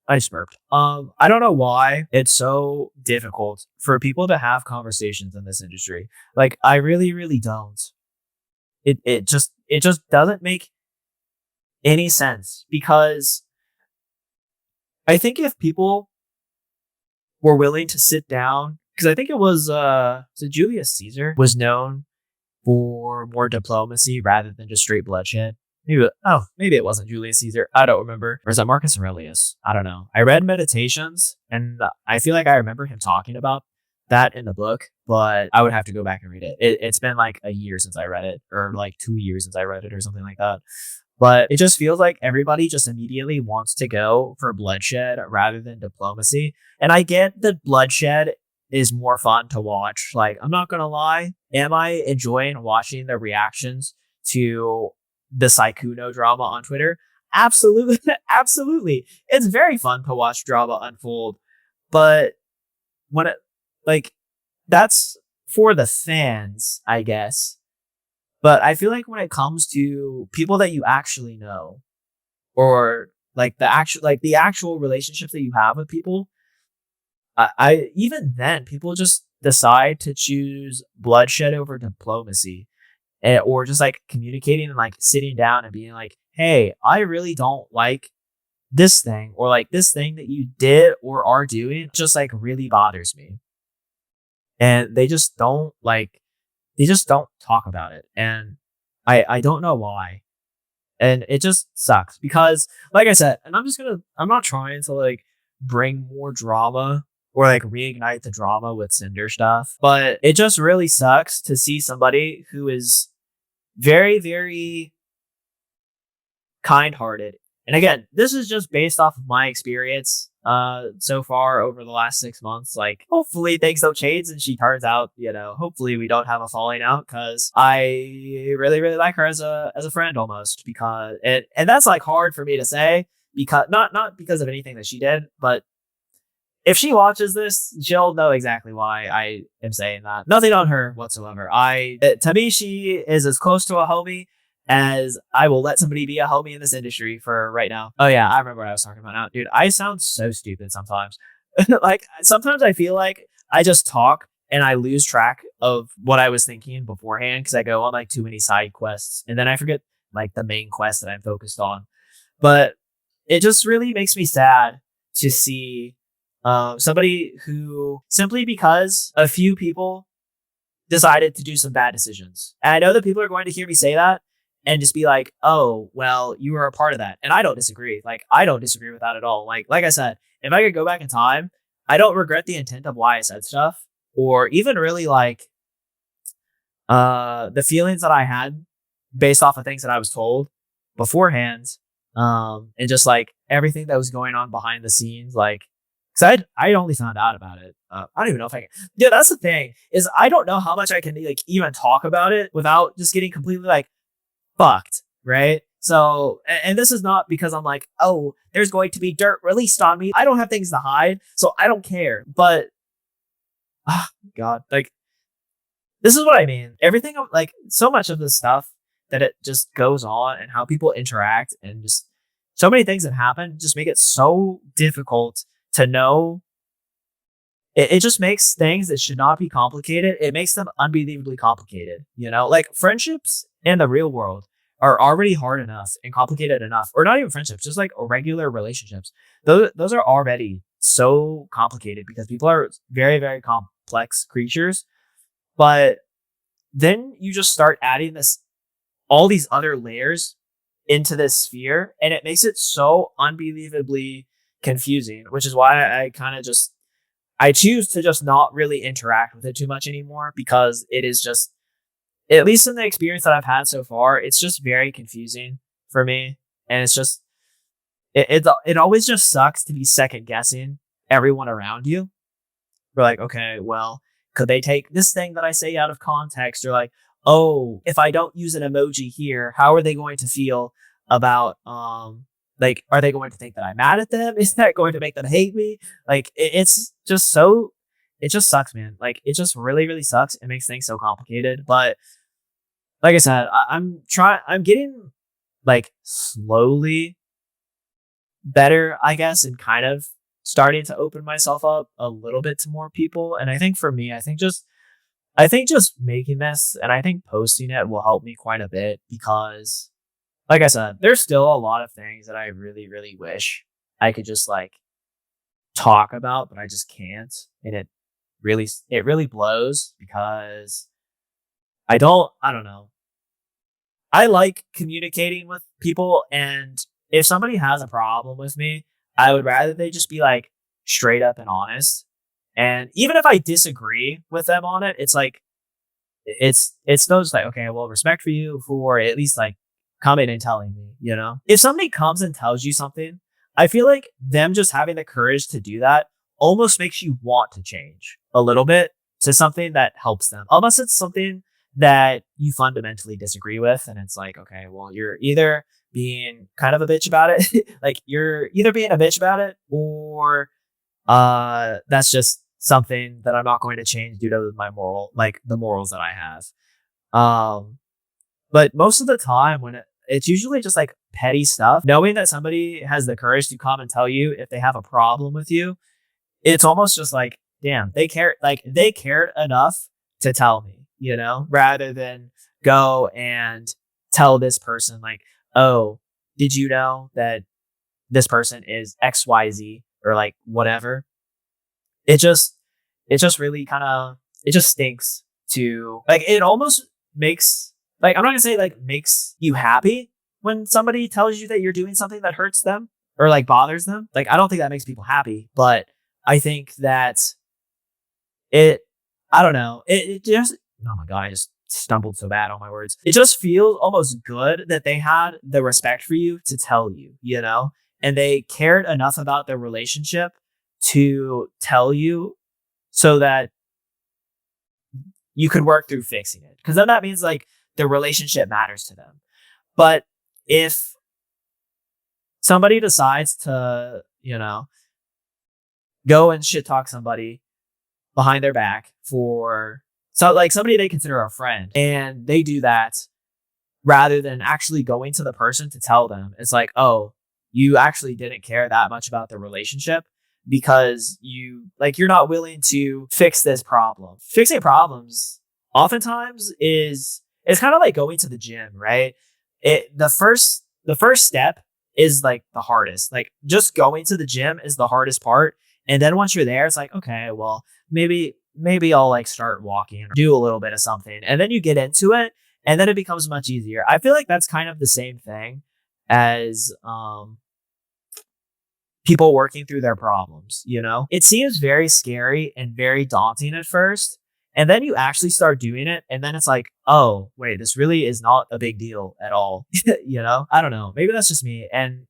I just burped. I don't know why it's so difficult for people to have conversations in this industry. Like, I really, really don't. It just doesn't make any sense because I think if people were willing to sit down, because I think it was so Julius Caesar was known for more diplomacy rather than just straight bloodshed. Maybe it wasn't Julius Caesar. I don't remember. Or is that Marcus Aurelius? I don't know. I read Meditations, and I feel like I remember him talking about that in the book, but I would have to go back and read it. It's been like a year since I read it, or like 2 years since I read it, or something like that. But it just feels like everybody just immediately wants to go for bloodshed rather than diplomacy. And I get that bloodshed is more fun to watch. Like, I'm not gonna lie. Am I enjoying watching the reactions to the Saikuno drama on Twitter? Absolutely. Absolutely. It's very fun to watch drama unfold. But when it, like, that's for the fans, I guess. But I feel like when it comes to people that you actually know, or like the actual relationships that you have with people, I even then people just decide to choose bloodshed over diplomacy, or just like communicating and like sitting down and being like, hey, I really don't like this thing, or like this thing that you did or are doing just like really bothers me. And they just don't talk about it. And I don't know why. And it just sucks because, like I said, and I'm not trying to like bring more drama or like reignite the drama with Cinder stuff, but it just really sucks to see somebody who is very, very kind hearted. And again, this is just based off of my experience so far over the last 6 months. Like, hopefully things don't change and she turns out, hopefully we don't have a falling out, because I really, really like her as a friend almost, because and that's like hard for me to say, because not because of anything that she did, but if she watches this, she'll know exactly why I am saying that. Nothing on her whatsoever. To me, she is as close to a homie as I will let somebody be a homie in this industry for right now. Oh yeah, I remember what I was talking about now. Dude, I sound so stupid sometimes. Like, sometimes I feel like I just talk and I lose track of what I was thinking beforehand because I go on like too many side quests, and then I forget like the main quest that I'm focused on. But it just really makes me sad to see somebody who, simply because a few people decided to do some bad decisions. And I know that people are going to hear me say that and just be like, oh, well, you were a part of that. And I don't disagree. Like, I don't disagree with that at all. Like I said, if I could go back in time, I don't regret the intent of why I said stuff, or even really like the feelings that I had based off of things that I was told beforehand. And just like everything that was going on behind the scenes, like, because I only found out about it. I don't even know if I can. Yeah, that's the thing, is I don't know how much I can like even talk about it without just getting completely like fucked, right? So, and this is not because I'm like, oh, there's going to be dirt released on me. I don't have things to hide, so I don't care. But ah, God, like this is what I mean. Everything like so much of the stuff that it just goes on and how people interact and just so many things that happen just make it so difficult to know. It just makes things that should not be complicated. It makes them unbelievably complicated. Like friendships in the real world are already hard enough and complicated enough, or not even friendships, just like regular relationships. Those are already so complicated because people are very, very complex creatures. But then you just start adding all these other layers into this sphere, and it makes it so unbelievably confusing, which is why I kind of just I choose to just not really interact with it too much anymore because it is just, at least in the experience that I've had so far, it's just very confusing for me. And it's just, it always just sucks to be second guessing everyone around you. We're like, okay, well, could they take this thing that I say out of context? Or like, oh, if I don't use an emoji here, how are they going to feel about like, are they going to think that I'm mad at them? Is that going to make them hate me? Like it's just so, it just sucks, man. Like it just really, really sucks. It makes things so complicated. But like I said, I'm getting like slowly better, I guess, and kind of starting to open myself up a little bit to more people. And I think for me, I think just making this and I think posting it will help me quite a bit because like I said, there's still a lot of things that I really, really wish I could just like talk about, but I just can't. And it really blows because I don't know. I like communicating with people, and if somebody has a problem with me, I would rather they just be like straight up and honest. And even if I disagree with them on it, it's like it's those like, okay, well, respect for you for at least like coming and telling me. If somebody comes and tells you something, I feel like them just having the courage to do that almost makes you want to change a little bit to something that helps them. Unless it's something that you fundamentally disagree with, and it's like, okay, well, you're either being kind of a bitch about it, like you're either being a bitch about it, or that's just something that I'm not going to change due to my like the morals that I have. Um, but most of the time, when it's usually just like petty stuff, knowing that somebody has the courage to come and tell you if they have a problem with you, it's almost just like, damn, they care. Like they cared enough to tell me, rather than go and tell this person, like, oh, did you know that this person is XYZ or like whatever? It just, it just really kind of, it just stinks to like, it almost makes, like, I'm not gonna say like makes you happy when somebody tells you that you're doing something that hurts them or like bothers them. Like, I don't think that makes people happy, but I think that it, I don't know, it just, oh my God, I just stumbled so bad on my words. It just feels almost good that they had the respect for you to tell you, and they cared enough about their relationship to tell you so that you could work through fixing it. Because then that means like the relationship matters to them. But if somebody decides to, go and shit talk somebody behind their back for so like somebody they consider a friend and they do that rather than actually going to the person to tell them, it's like, oh, you actually didn't care that much about the relationship because you're not willing to fix this problem. Fixing problems oftentimes is it's kind of like going to the gym, right? The first step is like the hardest. Like just going to the gym is the hardest part. And then once you're there, it's like, okay, well, maybe I'll like start walking or do a little bit of something. And then you get into it and then it becomes much easier. I feel like that's kind of the same thing as people working through their problems. It seems very scary and very daunting at first. And then you actually start doing it. And then it's like, oh, wait, this really is not a big deal at all. I don't know. Maybe that's just me. And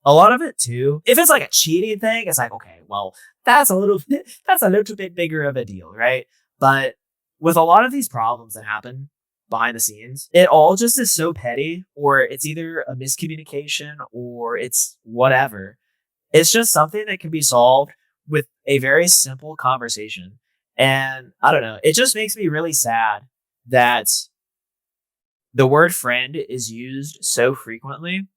a lot of it too, if it's like a cheating thing, it's like, okay, well, that's a little bit bigger of a deal, right? But with a lot of these problems that happen behind the scenes, it all just is so petty, or it's either a miscommunication or it's whatever. It's just something that can be solved with a very simple conversation. And I don't know, it just makes me really sad that the word friend is used so frequently.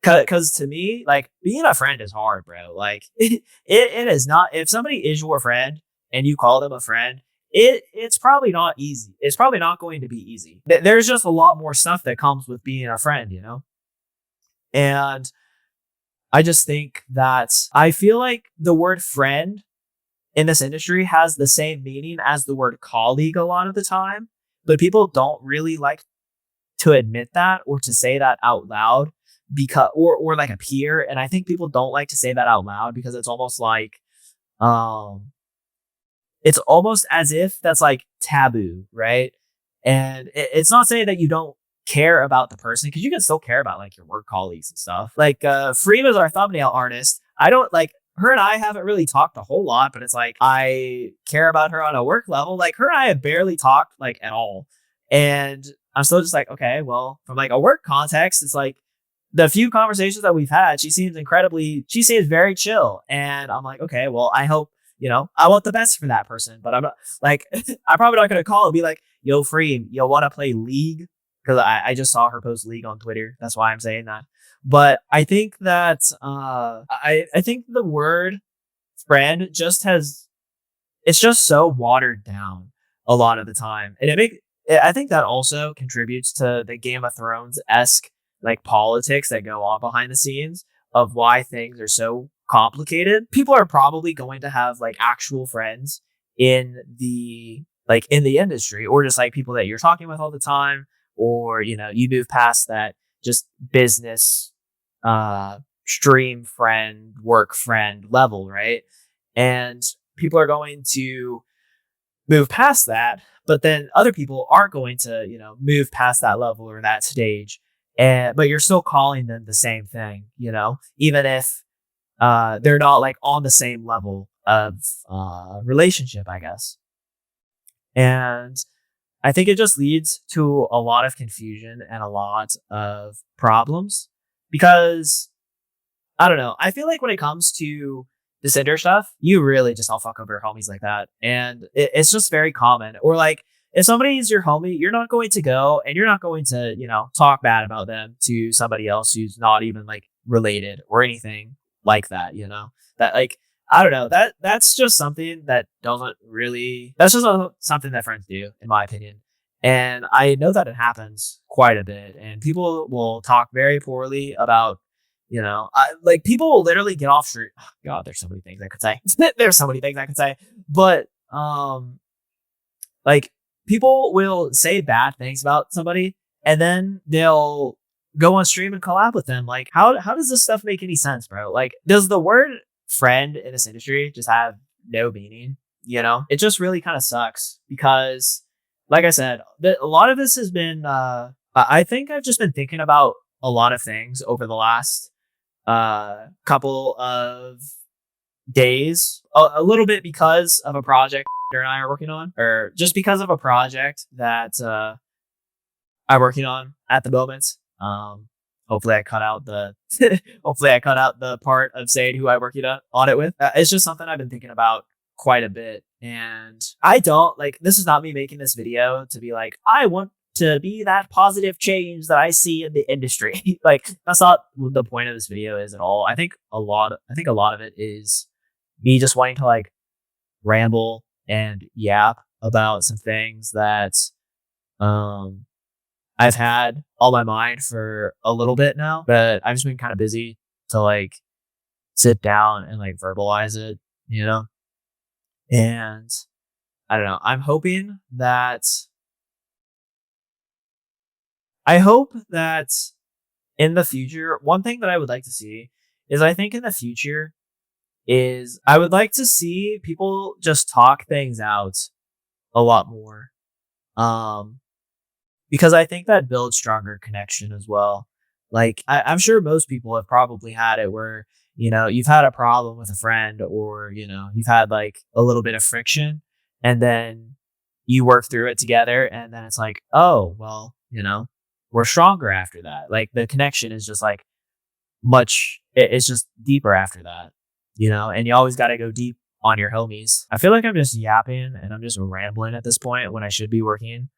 Cause to me, like being a friend is hard, bro. Like it is not, if somebody is your friend and you call them a friend, it's probably not easy. It's probably not going to be easy. There's just a lot more stuff that comes with being a friend, you know? And I just think that I feel like the word friend in this industry has the same meaning as the word colleague a lot of the time, but people don't really like to admit that or to say that out loud, because or like a peer. And I think people don't like to say that out loud because um it's almost as if that's like taboo, right? And it's not saying that you don't care about the person, because you can still care about like your work colleagues and stuff. Like Freem is our thumbnail artist. I don't like her, and I haven't really talked a whole lot, but it's like I care about her on a work level. Like her and I have barely talked like at all. And I'm still just like, okay, well, from like a work context, it's like the few conversations that we've had, she seems very chill. And I'm like, okay, well, I hope, I want the best for that person, but I'm not like, I'm probably not going to call and be like, yo, free, you want to play League? Because I just saw her post League on Twitter. That's why I'm saying that. But I think that, I think the word friend it's just so watered down a lot of the time. And I think that also contributes to the Game of Thrones esque like politics that go on behind the scenes of why things are so complicated. People are probably going to have like actual friends in the industry, or just like people that you're talking with all the time, or you move past that just business stream friend, work friend level, right? And people are going to move past that, but then other people aren't going to move past that level or that stage, but you're still calling them the same thing, even if they're not like on the same level of relationship, I guess. And I think it just leads to a lot of confusion and a lot of problems, because I don't know, I feel like when it comes to the Cinder stuff, you really just all fuck over your homies like that. And it's just very common. Or like, if somebody is your homie, you're not going to go and you're not going to, talk bad about them to somebody else who's not even like related or anything like that, that like, I don't know, that's just something that's just something that friends do, in my opinion. And I know that it happens quite a bit, and people will talk very poorly about, like people will literally get off street. Oh, God, there's so many things I could say. There's so many things I could say, but like people will say bad things about somebody, and then they'll go on stream and collab with them. Like, how does this stuff make any sense, bro? Like, does the word friend in this industry just have no meaning? It just really kind of sucks, because, like I said, a lot of this has been. I think I've just been thinking about a lot of things over the last couple of days, a little bit because of a project and I are working on, or just because of a project that I'm working on at the moment. Hopefully I cut out the hopefully I cut out the part of saying who I'm working on it with. It's just something I've been thinking about quite a bit, and I don't like, this is not me making this video to be like, I want to be that positive change that I see in the industry. Like, that's not what the point of this video is at all. I think a lot of it is me just wanting to like ramble and yap about some things that I've had on my mind for a little bit now, but I've just been kind of busy to like sit down and like verbalize it, and I don't know. I hope that in the future, one thing that I would like to see is, I think in the future is I would like to see people just talk things out a lot more. Because I think that builds stronger connection as well. Like, I'm sure most people have probably had it where, you've had a problem with a friend, or, you've had like a little bit of friction, and then you work through it together. And then it's like, oh, well, we're stronger after that. Like, the connection is just like it's just deeper after that, and you always got to go deep on your homies. I feel like I'm just yapping and I'm just rambling at this point when I should be working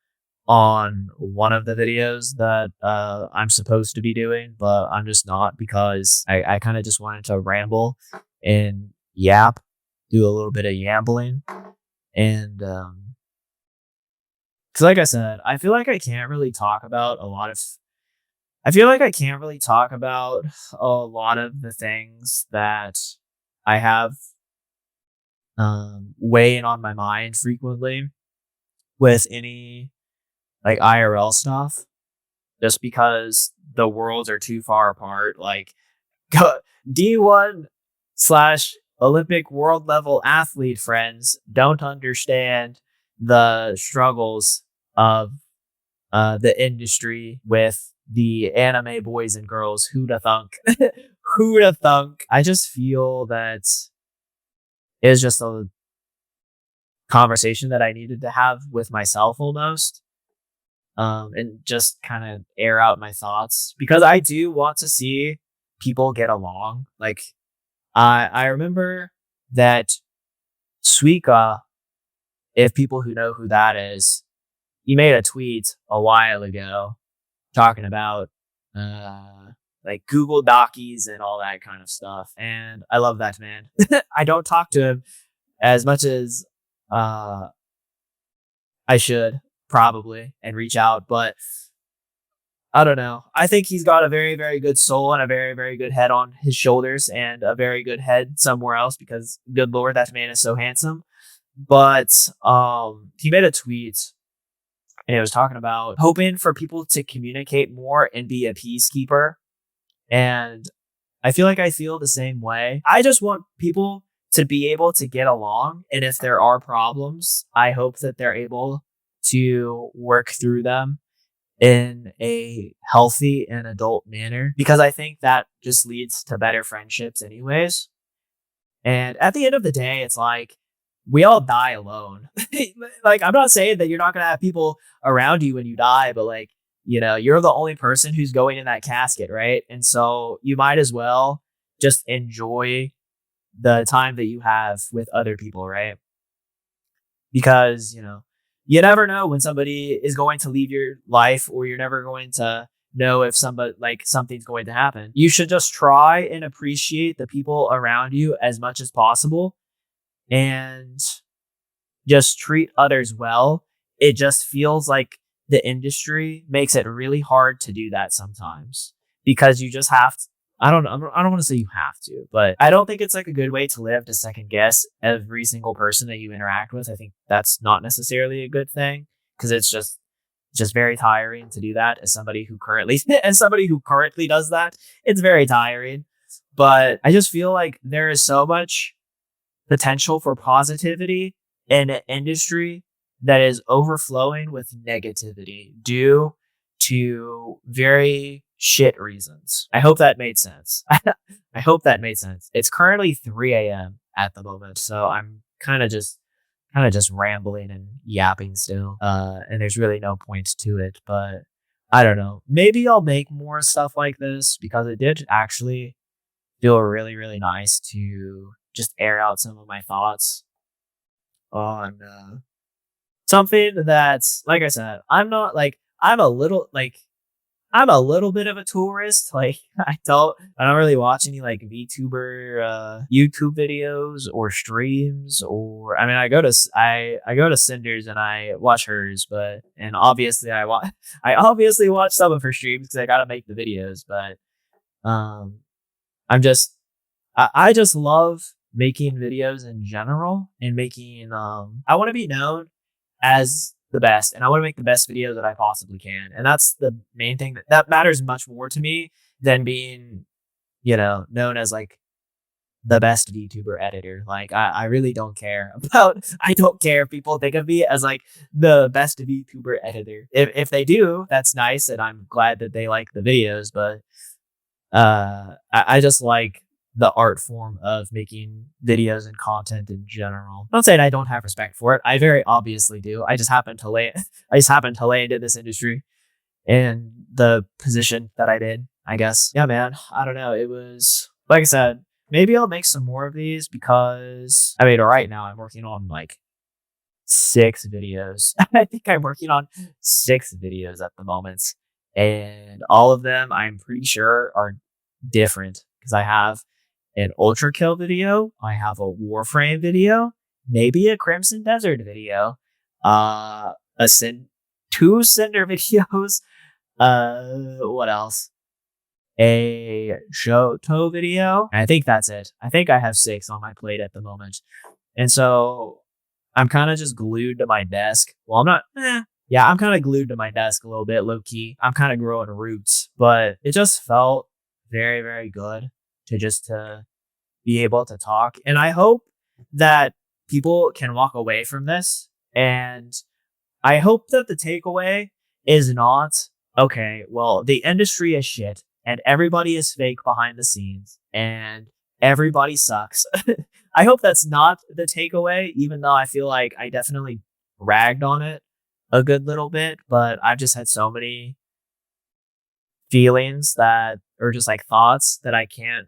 on one of the videos that I'm supposed to be doing, but I'm just not because I kind of just wanted to ramble and yap, do a little bit of yambling. And because, like I said, I feel like I can't really talk about a lot of. I feel like I can't really talk about a lot of the things that I have weighing on my mind frequently with any like IRL stuff, just because the worlds are too far apart. Like D1 slash Olympic world level athlete friends don't understand the struggles of the industry with the anime boys and girls. Who'da thunk? Who'da thunk? I just feel that it's just a conversation that I needed to have with myself almost. And just kind of air out my thoughts because I do want to see people get along. Like I remember that Suika, if people who know who that is, he made a tweet a while ago talking about like Google Docies and all that kind of stuff. And I love that man. I don't talk to him as much as I should probably and reach out, but I don't know. I think he's got a very, very good soul and a very, very good head on his shoulders and a very good head somewhere else because good Lord, that man is so handsome. But he made a tweet and it was talking about hoping for people to communicate more and be a peacekeeper. And I feel like I feel the same way. I just want people to be able to get along. And if there are problems, I hope that they're able to work through them in a healthy and adult manner, because I think that just leads to better friendships anyways. And at the end of the day, it's like we all die alone. Like, I'm not saying that you're not going to have people around you when you die, but like, you know, you're the only person who's going in that casket, right? And so you might as well just enjoy the time that you have with other people, right? Because, you know, you never know when somebody is going to leave your life, or you're never going to know if somebody like something's going to happen. You should just try and appreciate the people around you as much as possible and just treat others well. It just feels like the industry makes it really hard to do that sometimes because you just have to. I don't want to say you have to, but I don't think it's like a good way to live to second guess every single person that you interact with. I think that's not necessarily a good thing because it's just very tiring to do that as somebody who currently does that. It's very tiring, but I just feel like there is so much potential for positivity in an industry that is overflowing with negativity due to very shit reasons. I hope that made sense. I hope that made sense. It's currently 3 a.m. at the moment, so I'm kind of just rambling and yapping still. And there's really no point to it, but I don't know. Maybe I'll make more stuff like this because it did actually feel really, really nice to just air out some of my thoughts on something that's, like I said, I'm a little bit of a tourist. Like I don't really watch any like VTuber YouTube videos or streams, or I mean I go to Cinders and I watch hers, but and obviously I obviously watch some of her streams because I gotta make the videos, but I just love making videos in general and making I want to be known as the best, and I want to make the best videos that I possibly can, and that's the main thing that matters much more to me than being, you know, known as like the best VTuber editor. Like I really don't care about I don't care if people think of me as like the best VTuber editor. If they do, that's nice, and I'm glad that they like the videos, but I just like the art form of making videos and content in general. I'm not saying I don't have respect for it. I very obviously do. I just happen to lay into this industry and the position that I did, I guess. Yeah, man. I don't know. It was, like I said, maybe I'll make some more of these because I mean, right now I'm working on like 6 videos. I think I'm working on 6 videos at the moment. And all of them I'm pretty sure are different because I have an Ultra Kill video, I have a Warframe video, maybe a Crimson Desert video, a Sin 2 Cinder videos, what else? A Shoto video. I think that's it. I think I have 6 on my plate at the moment. And so I'm kind of just glued to my desk. Well, I'm not. Yeah, I'm kind of glued to my desk a little bit, low key. I'm kind of growing roots, but it just felt very, very good to be able to talk. And I hope that people can walk away from this. And I hope that the takeaway is not, okay, well, the industry is shit and everybody is fake behind the scenes and everybody sucks. I hope that's not the takeaway, even though I feel like I definitely ragged on it a good little bit, but I've just had so many feelings that, or just like thoughts that I can't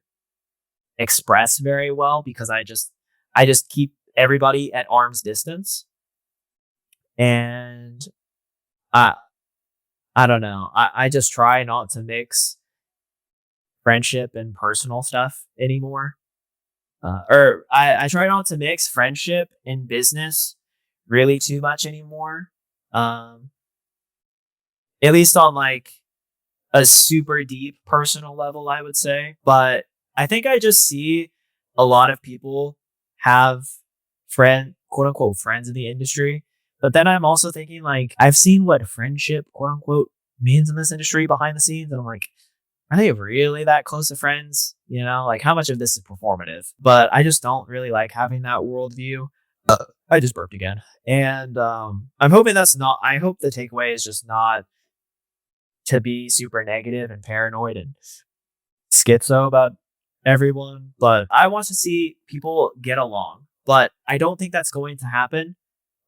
express very well because I just keep everybody at arm's distance. And I, I don't know. I just try not to mix friendship and personal stuff anymore. Or I try not to mix friendship and business really too much anymore. Um, at least on like a super deep personal level, I would say. But I think I just see a lot of people have quote unquote friends in the industry. But then I'm also thinking like I've seen what friendship quote unquote means in this industry behind the scenes, and I'm like, are they really that close to friends? You know, like how much of this is performative? But I just don't really like having that worldview. I just burped again. And I'm hoping that's not, I hope the takeaway is just not to be super negative and paranoid and schizo about everyone. But I want to see people get along. But I don't think that's going to happen.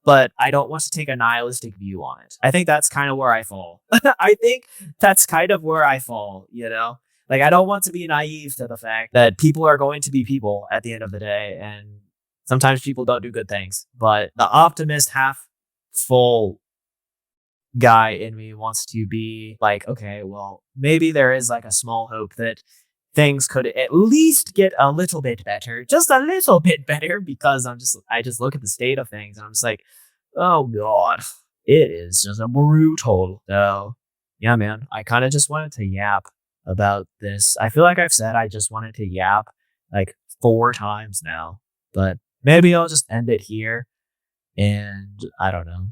But I don't want to take a nihilistic view on it. I think that's kind of where I fall. I think that's kind of where I fall, you know? Like, I don't want to be naive to the fact that people are going to be people at the end of the day. And sometimes people don't do good things. But the optimist, half full guy in me wants to be like, okay, well, maybe there is like a small hope that things could at least get a little bit better, just a little bit better, because I just look at the state of things and I'm just like, oh god, it is just a brutal. So yeah, man, I kind of just wanted to yap about this. I feel like I've said I just wanted to yap like 4 times now, but maybe I'll just end it here and I don't know,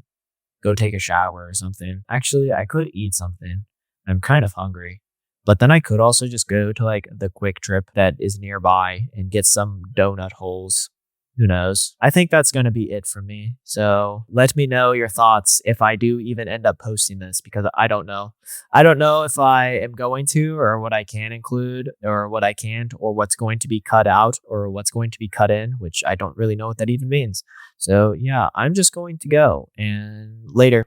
go take a shower or something. Actually, I could eat something. I'm kind of hungry. But then I could also just go to like the Quick Trip that is nearby and get some donut holes. Who knows? I think that's going to be it for me. So let me know your thoughts if I do even end up posting this, because I don't know. I don't know if I am going to, or what I can include or what I can't, or what's going to be cut out or what's going to be cut in, which I don't really know what that even means. So yeah, I'm just going to go, and later.